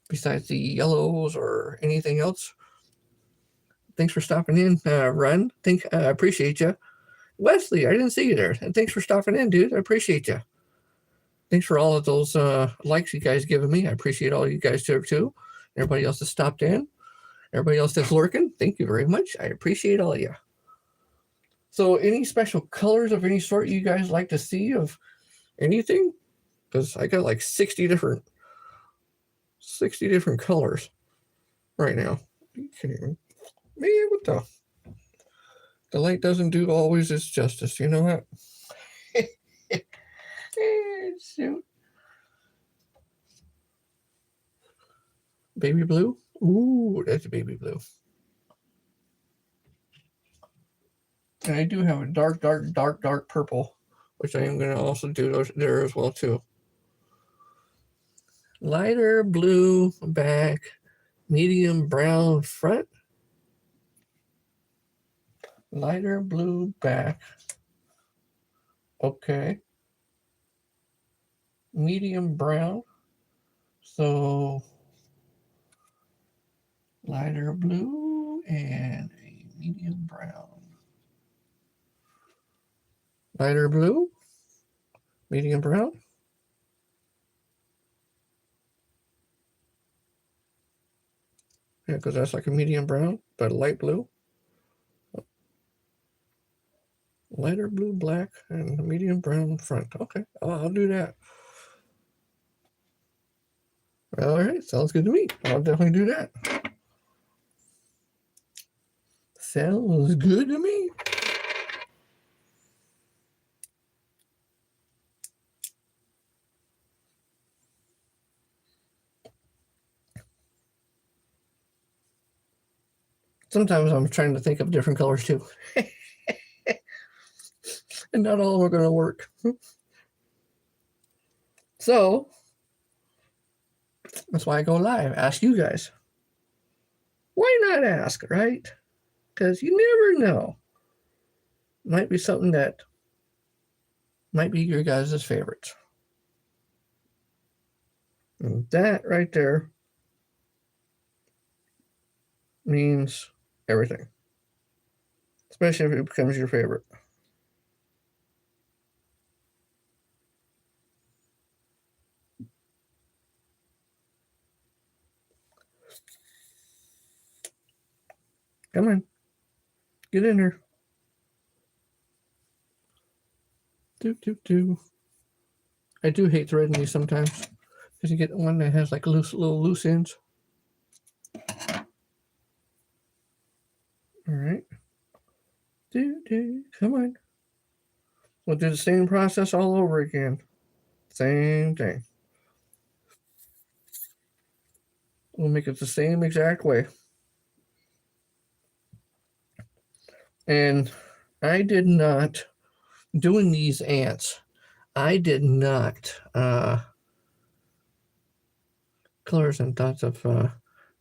S1: Besides the yellows or anything else? Thanks for stopping in, Run. Appreciate you. Wesley, I didn't see you there. And thanks for stopping in, dude. I appreciate you. Thanks for all of those likes you guys given me. I appreciate all you guys too. Everybody else that stopped in. Everybody else that's lurking, thank you very much. I appreciate all of you. So any special colors of any sort you guys like to see of anything? Because I got like 60 different colors right now. Are you kidding me? Man, what the light doesn't do always its justice, you know what? Shoot. Baby blue? Ooh, that's a baby blue. And I do have a dark purple, which I am going to also do there as well too. Lighter blue back, medium brown front. Lighter blue back. Okay. Medium brown. So lighter blue and a medium brown. Lighter blue, medium brown. Yeah, because that's like a medium brown, but light blue. Lighter blue, black, and medium brown front. Okay, I'll do that. All right, sounds good to me. I'll definitely do that. Sounds good to me. Sometimes I'm trying to think of different colors too. And not all are going to work. So that's why I go live. Ask you guys. Why not ask, right? Because you never know. Might be something that might be your guys' favorites. And that right there means everything. Especially if it becomes your favorite. Come on. Get in there. Do. I do hate threading these sometimes. Because you get one that has like little loose ends. Alright. Come on. We'll do the same process all over again. Same thing. We'll make it the same exact way. And I did not, doing these ants, I did not, colors and thoughts of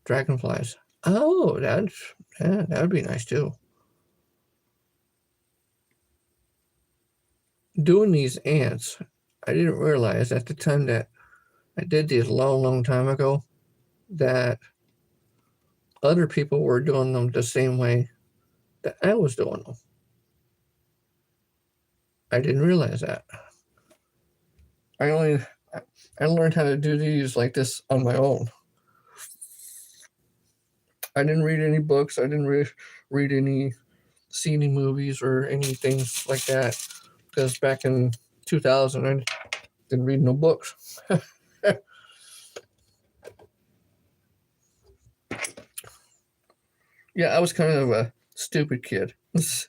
S1: dragonflies. Oh, that would be nice too. Doing these ants, I didn't realize at the time that I did these long time ago that other people were doing them the same way that I was doing them. I didn't realize that. I learned how to do these like this on my own. I didn't read any books. I didn't read any, see any movies or anything like that. Because back in 2000, I didn't read no books. Yeah, I was kind of a stupid kid. If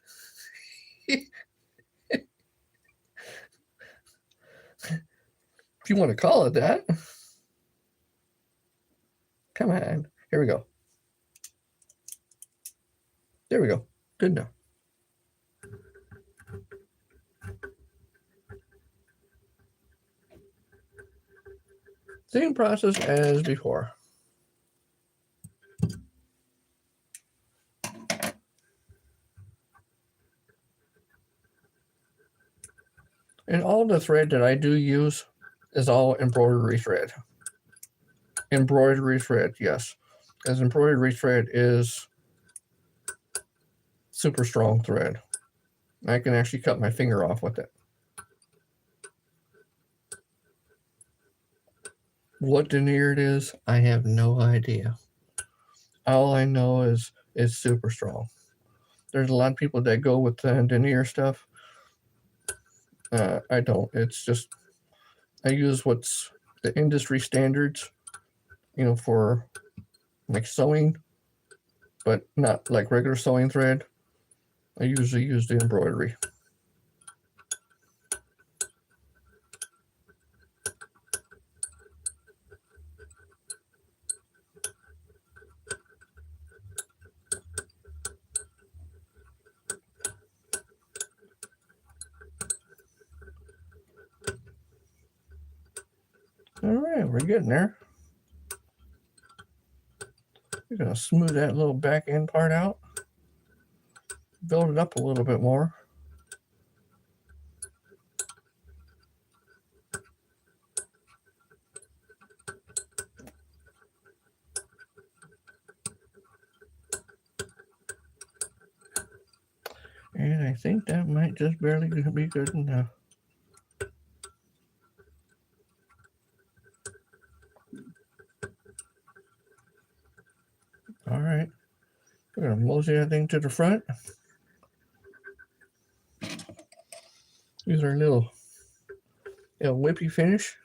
S1: you want to call it that. Come on. Here we go. There we go. Good enough. Same process as before. And all the thread that I do use is all embroidery thread. Embroidery thread, yes. As embroidery thread is super strong thread. I can actually cut my finger off with it. What denier it is, I have no idea. All I know is it's super strong. There's a lot of people that go with the denier stuff. I don't. It's just I use what's the industry standards, for like sewing, but not like regular sewing thread. I usually use the embroidery. All right, we're getting there. We're going to smooth that little back end part out. Build it up a little bit more. And I think that might just barely be good enough. All right. We're going to mosey that thing to the front. Use our little whippy finish.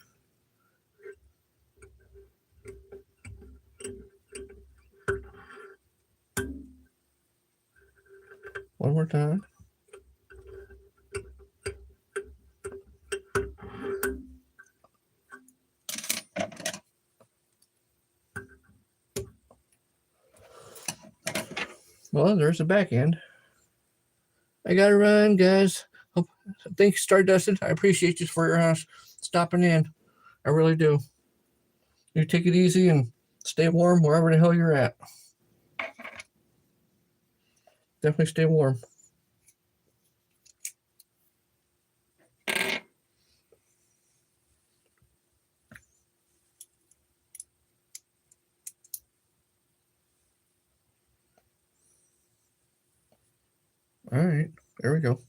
S1: One more time. Well, there's the back end. I gotta run, guys. Thanks, Stardusted. I appreciate you for stopping in. I really do. You take it easy and stay warm wherever the hell you're at. Definitely stay warm. All right, there we go.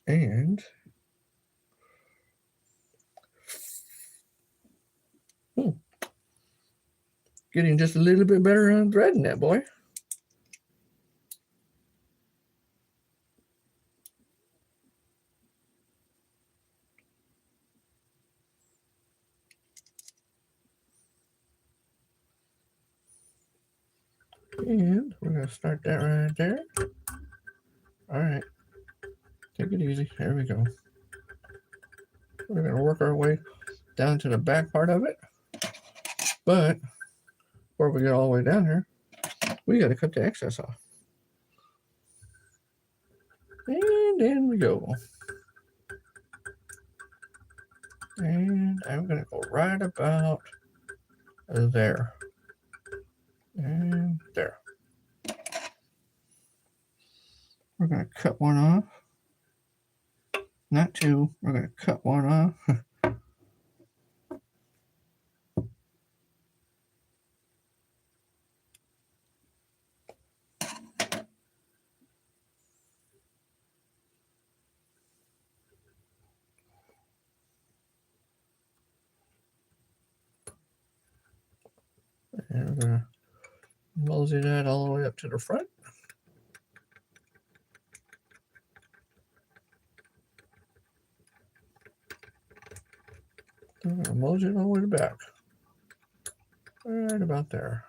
S1: And getting just a little bit better on threading that boy. And we're going to start that right there. All right. Take it easy. There we go. We're going to work our way down to the back part of it. But before we get all the way down here, we got to cut the excess off. And in we go. And I'm going to go right about there. And there. We're going to cut one off. Not two. We're going to cut one off. And we're going to mosey that all the way up to the front. We're going to mosey it all the way to the back. Right about there.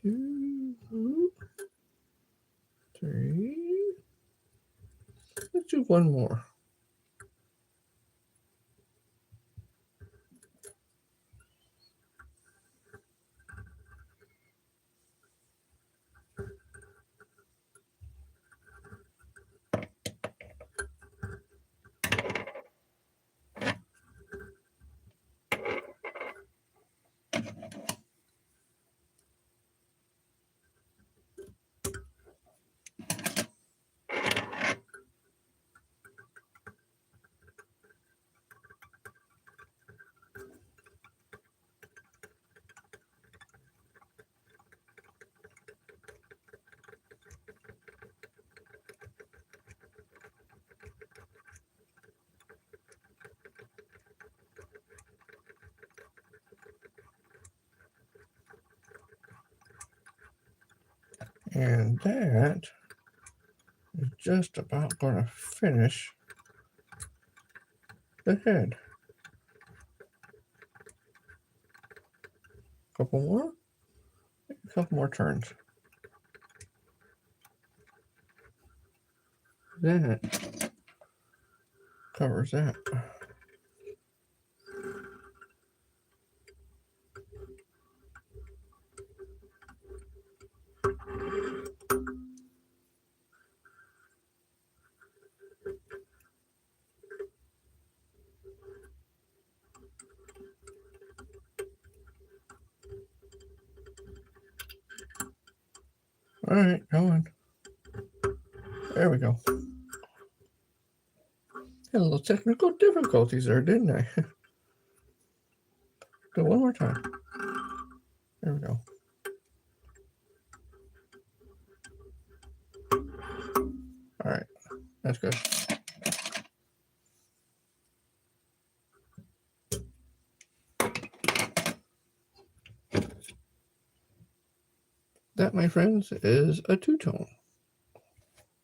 S1: Two, three. Let's do one more. And that is just about going to finish the head. Couple more. A couple more turns. That covers that. All right, going. There we go. Had a little technical difficulties there, didn't I? Do it one more time. There we go. That's good. That, my friends, is a two-tone.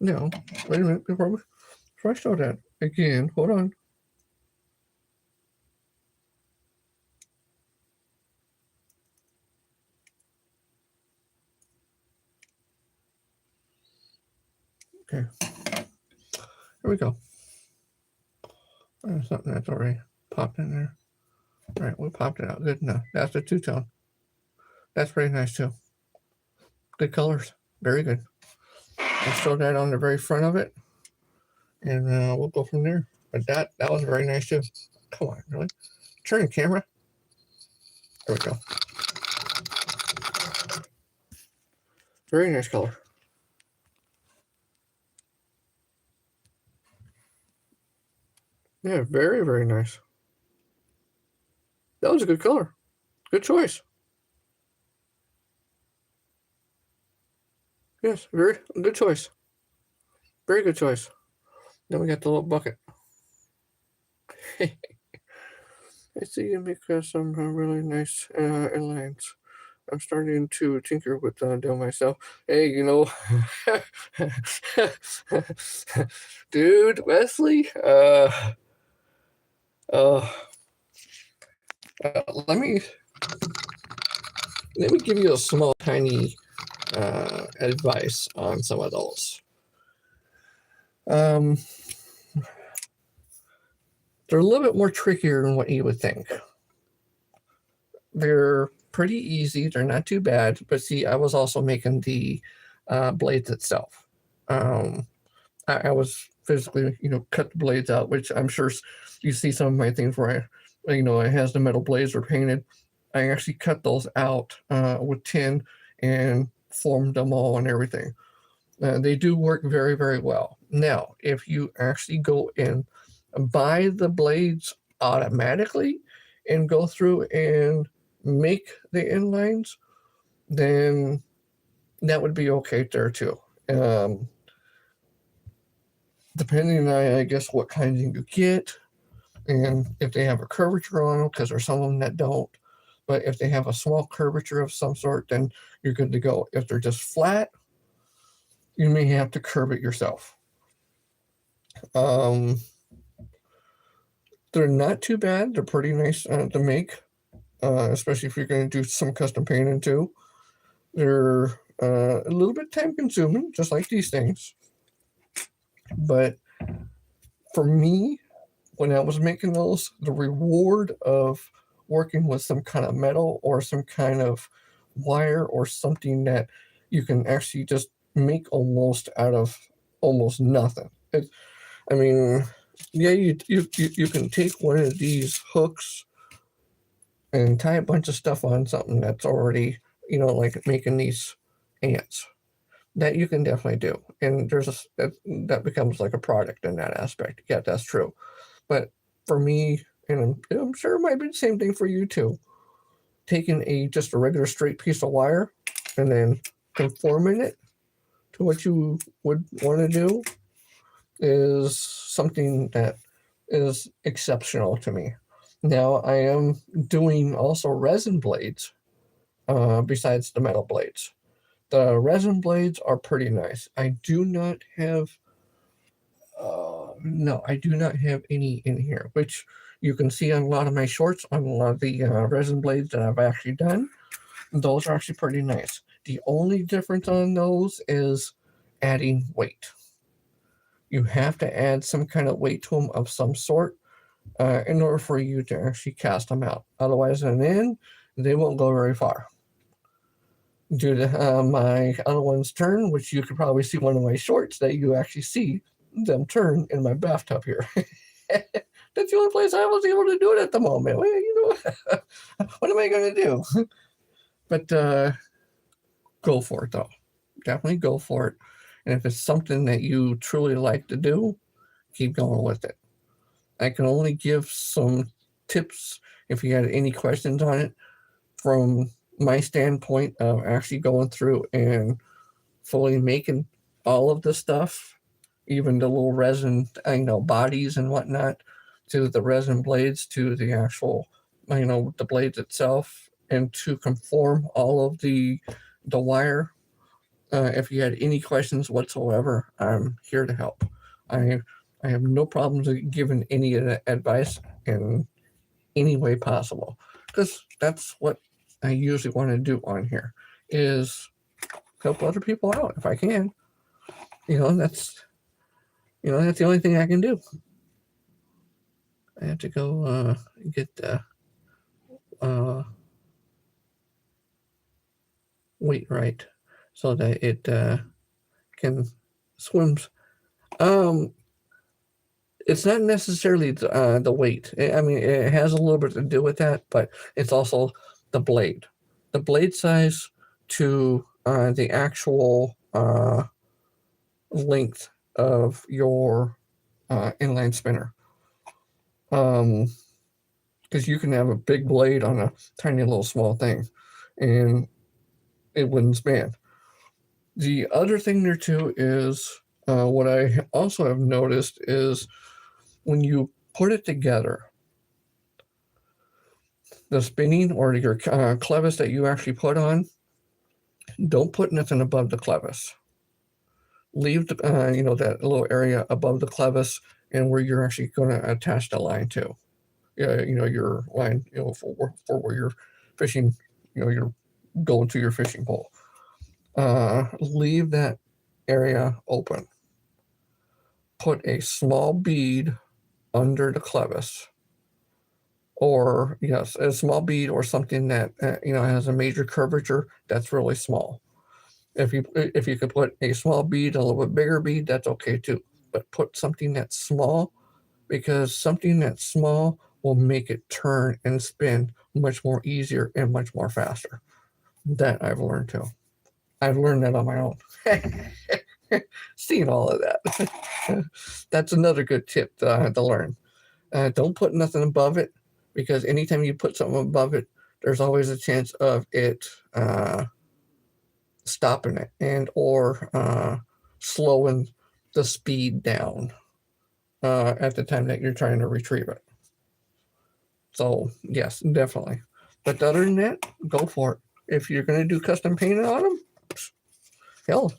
S1: Now, wait a minute before I show that again. Hold on. Okay. Here we go. Something that's already popped in there. All right, we popped it out. Good enough. That's a two-tone. That's pretty nice too. Good colors. Very good. I'll show that on the very front of it, and we'll go from there. But that was very nice too. Come on, really? Turn the camera. There we go. Very nice color. Yeah, very, very nice. That was a good color. Good choice. Yes, very good choice. Very good choice. Then we got the little bucket. I see you make some really nice inlines. I'm starting to tinker with them myself. Hey, you know, dude, Wesley. Let me give you a small, tiny advice on some of those. They're a little bit more trickier than what you would think. They're pretty easy. They're not too bad. But see, I was also making the blades itself. I was physically, cut the blades out, which I'm sure you see some of my things where it has the metal blades are painted. I actually cut those out with tin and formed them all and everything. They do work very, very well. Now, if you actually go and buy the blades automatically and go through and make the inlines, then that would be okay there too. Depending on, I guess, what kinds you get, and if they have a curvature on them, because there's some of them that don't. But if they have a small curvature of some sort, then you're good to go. If they're just flat, you may have to curve it yourself. They're not too bad. They're pretty nice to make, especially if you're going to do some custom painting too. They're a little bit time consuming, just like these things. But for me, when I was making those, the reward of working with some kind of metal or some kind of wire or something that you can actually just make almost out of almost nothing. I mean, yeah, you can take one of these hooks and tie a bunch of stuff on something that's already, like making these ants. That you can definitely do, and that becomes like a product in that aspect. Yeah, that's true. But for me, and I'm sure it might be the same thing for you too, taking just a regular straight piece of wire and then conforming it to what you would want to do is something that is exceptional to me. Now, I am doing also resin blades besides the metal blades. The resin blades are pretty nice. I do not have no, I do not have any in here, which you can see on a lot of my shorts, on a lot of the resin blades that I've actually done. Those are actually pretty nice. The only difference on those is adding weight. You have to add some kind of weight to them of some sort in order for you to actually cast them out. Otherwise, in the end, they won't go very far. Due to my other ones turn, which you could probably see one of my shorts that you actually see them turn in my bathtub here. That's the only place I was able to do it at the moment. Well, what am I going to do? But go for it, though. Definitely go for it. And if it's something that you truly like to do, keep going with it. I can only give some tips if you had any questions on it from my standpoint of actually going through and fully making all of the stuff even the little resin, bodies and whatnot, to the resin blades, to the actual, the blades itself, and to conform all of the wire. If you had any questions whatsoever, I'm here to help. I I have no problems giving any advice in any way possible, because that's what I usually want to do on here, is help other people out if I can. That's that's the only thing I can do. I have to go get the weight right so that it can swims. Um, it's not necessarily the weight. I mean, it has a little bit to do with that, but it's also the blade size to the actual length of your inline spinner. Because you can have a big blade on a tiny little small thing, and it wouldn't span. The other thing there too is what I also have noticed is when you put it together, the spinning or your clevis that you actually put on, don't put nothing above the clevis. Leave the, that little area above the clevis and where you're actually going to attach the line to. Your line, for where you're fishing, you're going to your fishing pole. Leave that area open. Put a small bead under the clevis, or yes, a small bead or something that has a major curvature that's really small. If you could put a small bead, a little bit bigger bead, that's okay too. But put something that's small, because something that's small will make it turn and spin much more easier and much more faster. That I've learned too. I've learned that on my own. Seen all of that. That's another good tip to learn. Don't put nothing above it, because anytime you put something above it, there's always a chance of it stopping it and or slowing the speed down at the time that you're trying to retrieve it. So yes, definitely. But other than that, go for it. If you're going to do custom painting on them, hell,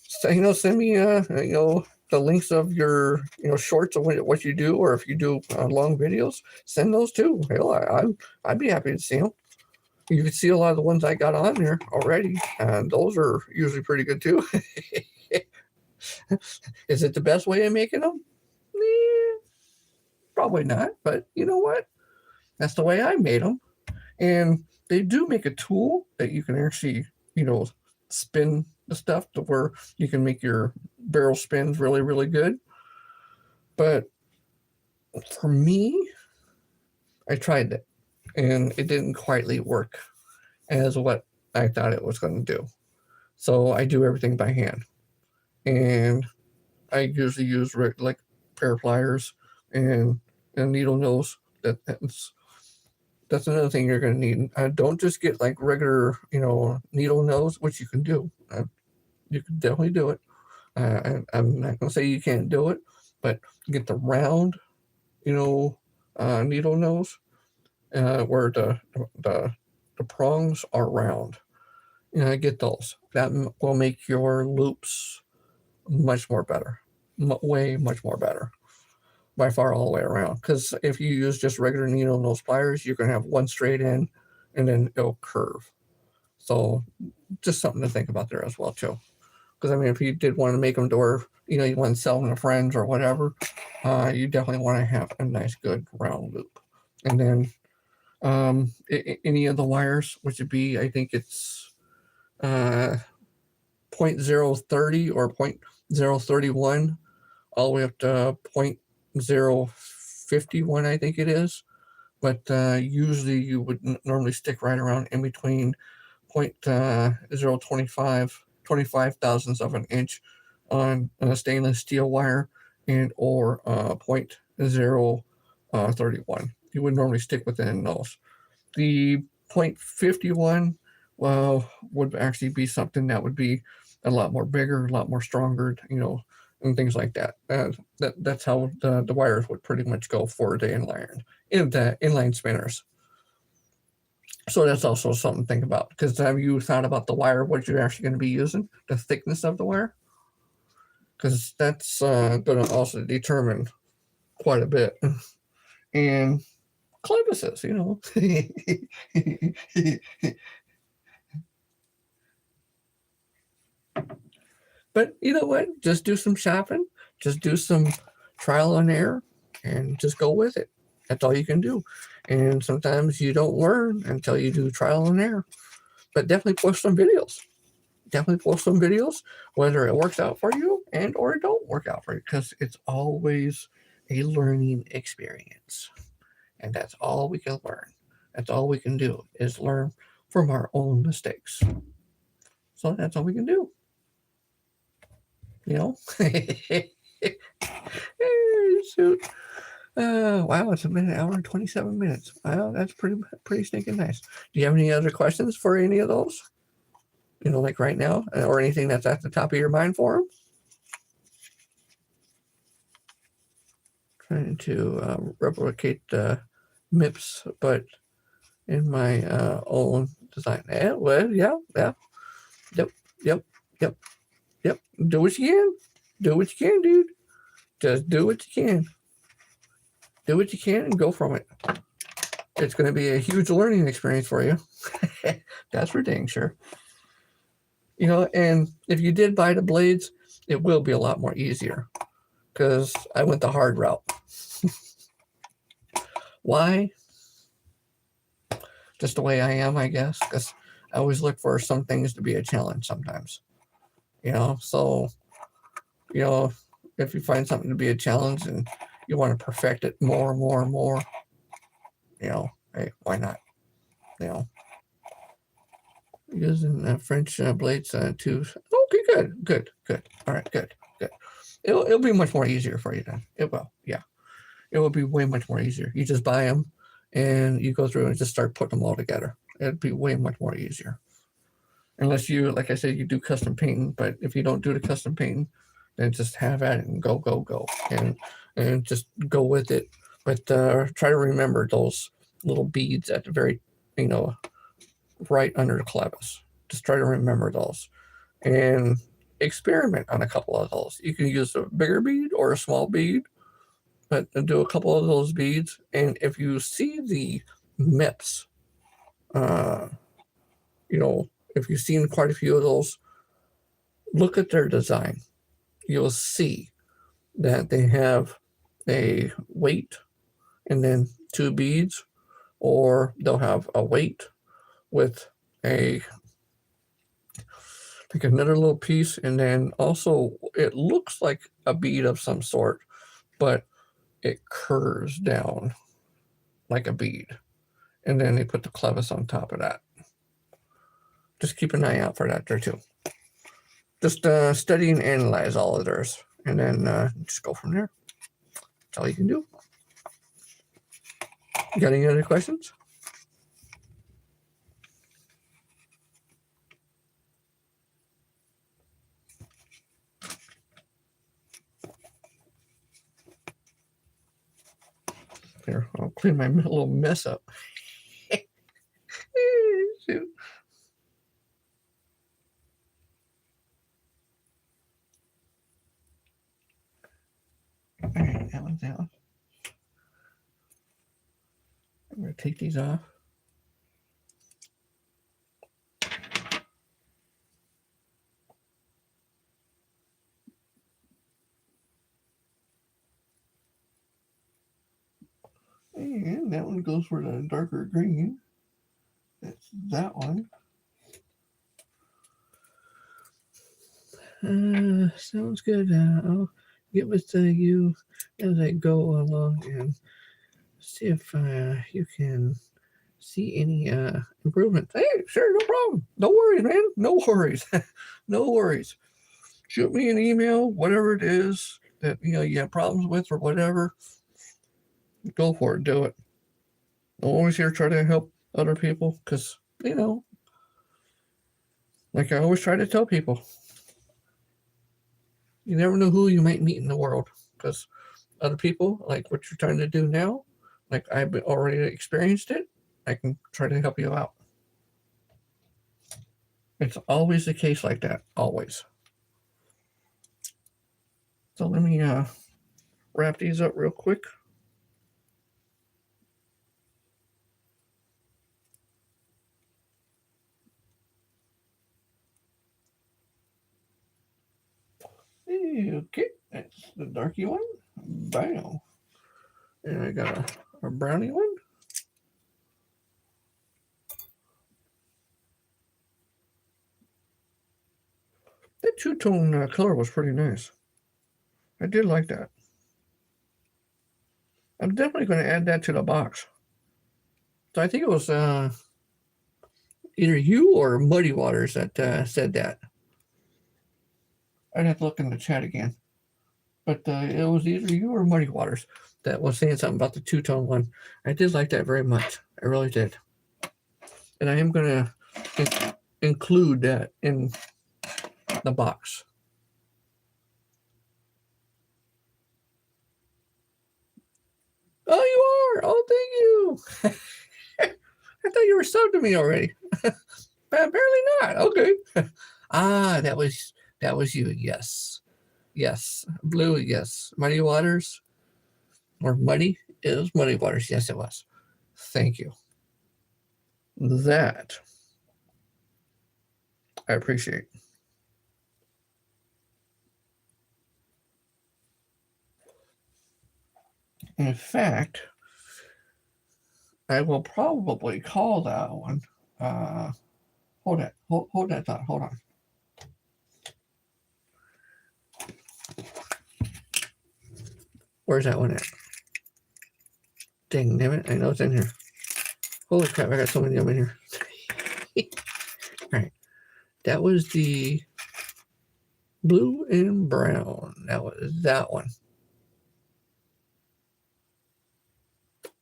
S1: send me the links of your shorts of what you do, or if you do long videos, send those too. Hell, I'd be happy to see them. You can see a lot of the ones I got on there already, and those are usually pretty good too. Is it the best way of making them? Probably not, but you know what? That's the way I made them. And they do make a tool that you can actually, spin the stuff to where you can make your barrel spins really, really good. But for me, I tried it, and it didn't quite work as what I thought it was going to do. So I do everything by hand, and I usually use like pair of pliers and needle nose. That's another thing you're going to need. Don't just get like regular, needle nose, which you can do. You can definitely do it. I'm not going to say you can't do it, but get the round, needle nose, where the prongs are round. Get those. That will make your loops much more better, way much more better, by far all the way around. Because if you use just regular needle nose pliers, you're going to have one straight in, and then it'll curve. So just something to think about there as well too. Because I mean, if you did want to make them to where you want to sell them to friends or whatever, you definitely want to have a nice good round loop. And then any of the wires, which would be, I think it's 0.030 or 0.031, all the way up to 0.051, I think it is. But usually you would normally stick right around in between 0.025 25 thousandths of an inch on a stainless steel wire, and or 0.031. You would normally stick within those. The 0.51 would actually be something that would be a lot more bigger, a lot more stronger, and things like that. That's how the wires would pretty much go for the inline spinners. So that's also something to think about. Because have you thought about the wire, what you're actually going to be using, the thickness of the wire? Because that's going to also determine quite a bit. And clevises, you know. But you know what? Just do some shopping. Just do some trial and error and just go with it. That's all you can do. And sometimes you don't learn until you do trial and error. But definitely post some videos. Definitely post some videos, whether it works out for you and or it don't work out for you, because it's always a learning experience. And that's all we can learn. That's all we can do is learn from our own mistakes. So that's all we can do. You know? Shoot. Wow, it's been an hour and 27 minutes. Wow, that's pretty stinking nice. Do you have any other questions for any of those? You know, like right now, or anything that's at the top of your mind for them? Trying to replicate the MIPS, but in my own design. Yeah, well, yeah. Yep. Do what you can. Do what you can, dude. Just do what you can. Do what you can and go from it. It's going to be a huge learning experience for you. That's for dang sure. You know, and if you did buy the blades, it will be a lot more easier because I went the hard route. Why? Just the way I am, I guess, because I always look for some things to be a challenge sometimes. You know, so, you know, if you find something to be a challenge and you want to perfect it more and more and more, you know, hey, why not? You know, using French blades too. Okay, good. All right, good. It'll be much more easier for you then. It will, yeah. It will be way much more easier. You just buy them and you go through and just start putting them all together. It'd be way much more easier. Unless you, like I said, you do custom painting. But if you don't do the custom painting, then just have at it and go, and just go with it. But try to remember those little beads at the very, you know, right under the clevis. Just try to remember those and experiment on a couple of those. You can use a bigger bead or a small bead, but do a couple of those beads. And if you see the MIPS, you know, if you've seen quite a few of those, look at their design. You'll see that they have a weight and then two beads, or they'll have a weight with like another little piece, and then also it looks like a bead of some sort, but it curves down like a bead, and then they put the clevis on top of that. Just keep an eye out for that there too. Just study and analyze all of theirs, and then just go from there. That's all you can do. You got any other questions? Here, I'll clean my little mess up. Shoot. All right, that one's out. I'm going to take these off. And that one goes for the darker green. That's that one. Sounds good. I'll get with you as I go along and see if you can see any improvement. Hey, sure, no problem. No worries, man. No worries. No worries. Shoot me an email, whatever it is that you have problems with or whatever. Go for it. Do it. I'm always here trying to help other people because, like I always try to tell people, You never know who you might meet in the world, because other people, like what you're trying to do now, like I've already experienced it, I can try to help you out. It's always the case like that, always. So let me wrap these up real quick. Okay, that's the darky one. Bam. And I got a brownie one. That two-tone color was pretty nice. I did like that. I'm definitely going to add that to the box. So I think it was either you or Muddy Waters that said that. I'd have to look in the chat again. But it was either you or Muddy Waters that was saying something about the two-tone one. I did like that very much. I really did. And I am going to include that in the box. Oh, you are? Oh, thank you. I thought you were subbed to me already. Apparently not. Okay. That was you. Yes. Yes. Blue, yes. Muddy Waters. Or Muddy? It was Muddy Waters. Yes, it was. Thank you. That I appreciate. In fact, I will probably call that one. Hold that thought. Hold on. Where's that one at? Dang, damn it. I know it's in here. Holy crap, I got so many of them in here. All right. That was the blue and brown. That was that one.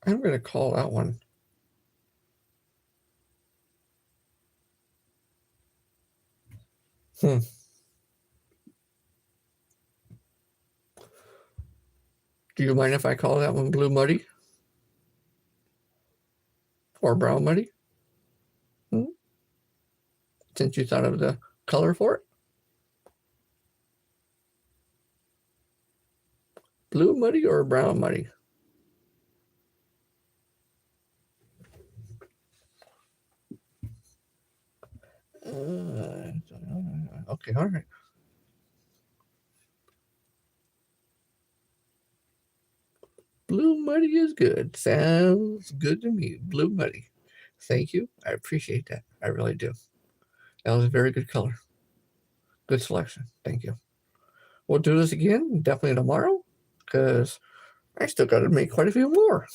S1: I'm going to call that one. Do you mind if I call that one Blue Muddy? Or Brown Muddy? Since you thought of the color for it? Blue Muddy or Brown Muddy? Okay, all right. Blue Muddy is good. Sounds good to me. Blue Muddy. Thank you. I appreciate that. I really do. That was a very good color. Good selection. Thank you. We'll do this again definitely tomorrow because I still got to make quite a few more.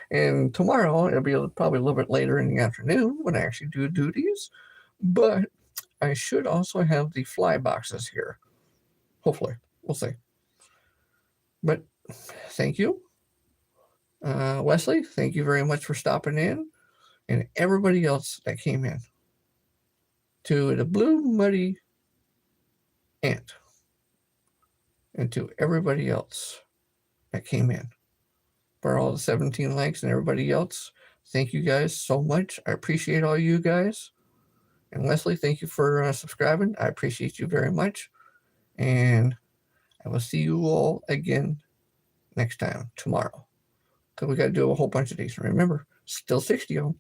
S1: And tomorrow it'll be probably a little bit later in the afternoon when I actually do duties. But I should also have the fly boxes here. Hopefully. We'll see. But thank you. Wesley, thank you very much for stopping in. And everybody else that came in. To the Blue Muddy Ant. And to everybody else that came in. For all the 17 likes and everybody else, thank you guys so much. I appreciate all you guys. And Leslie, thank you for subscribing. I appreciate you very much. And I will see you all again next time, tomorrow. Because we got to do a whole bunch of these. Remember, still 60 of them.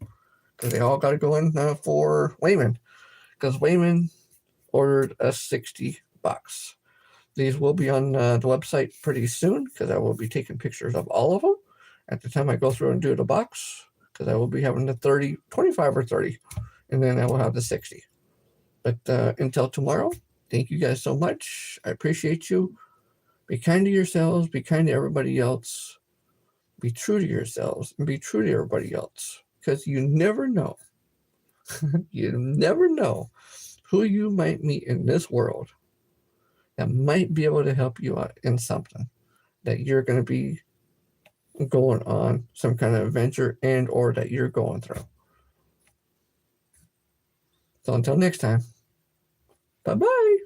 S1: Because they all got to go in for Wayman. Because Wayman ordered a 60 box. These will be on the website pretty soon. Because I will be taking pictures of all of them at the time I go through and do the box. Because I will be having the 30, 25 or 30. And then I will have the 60. But until tomorrow, thank you guys so much. I appreciate you. Be kind to yourselves. Be kind to everybody else. Be true to yourselves. And be true to everybody else. Because you never know. You never know who you might meet in this world that might be able to help you out in something that you're going to be going on, some kind of adventure and or that you're going through. So until next time, bye-bye.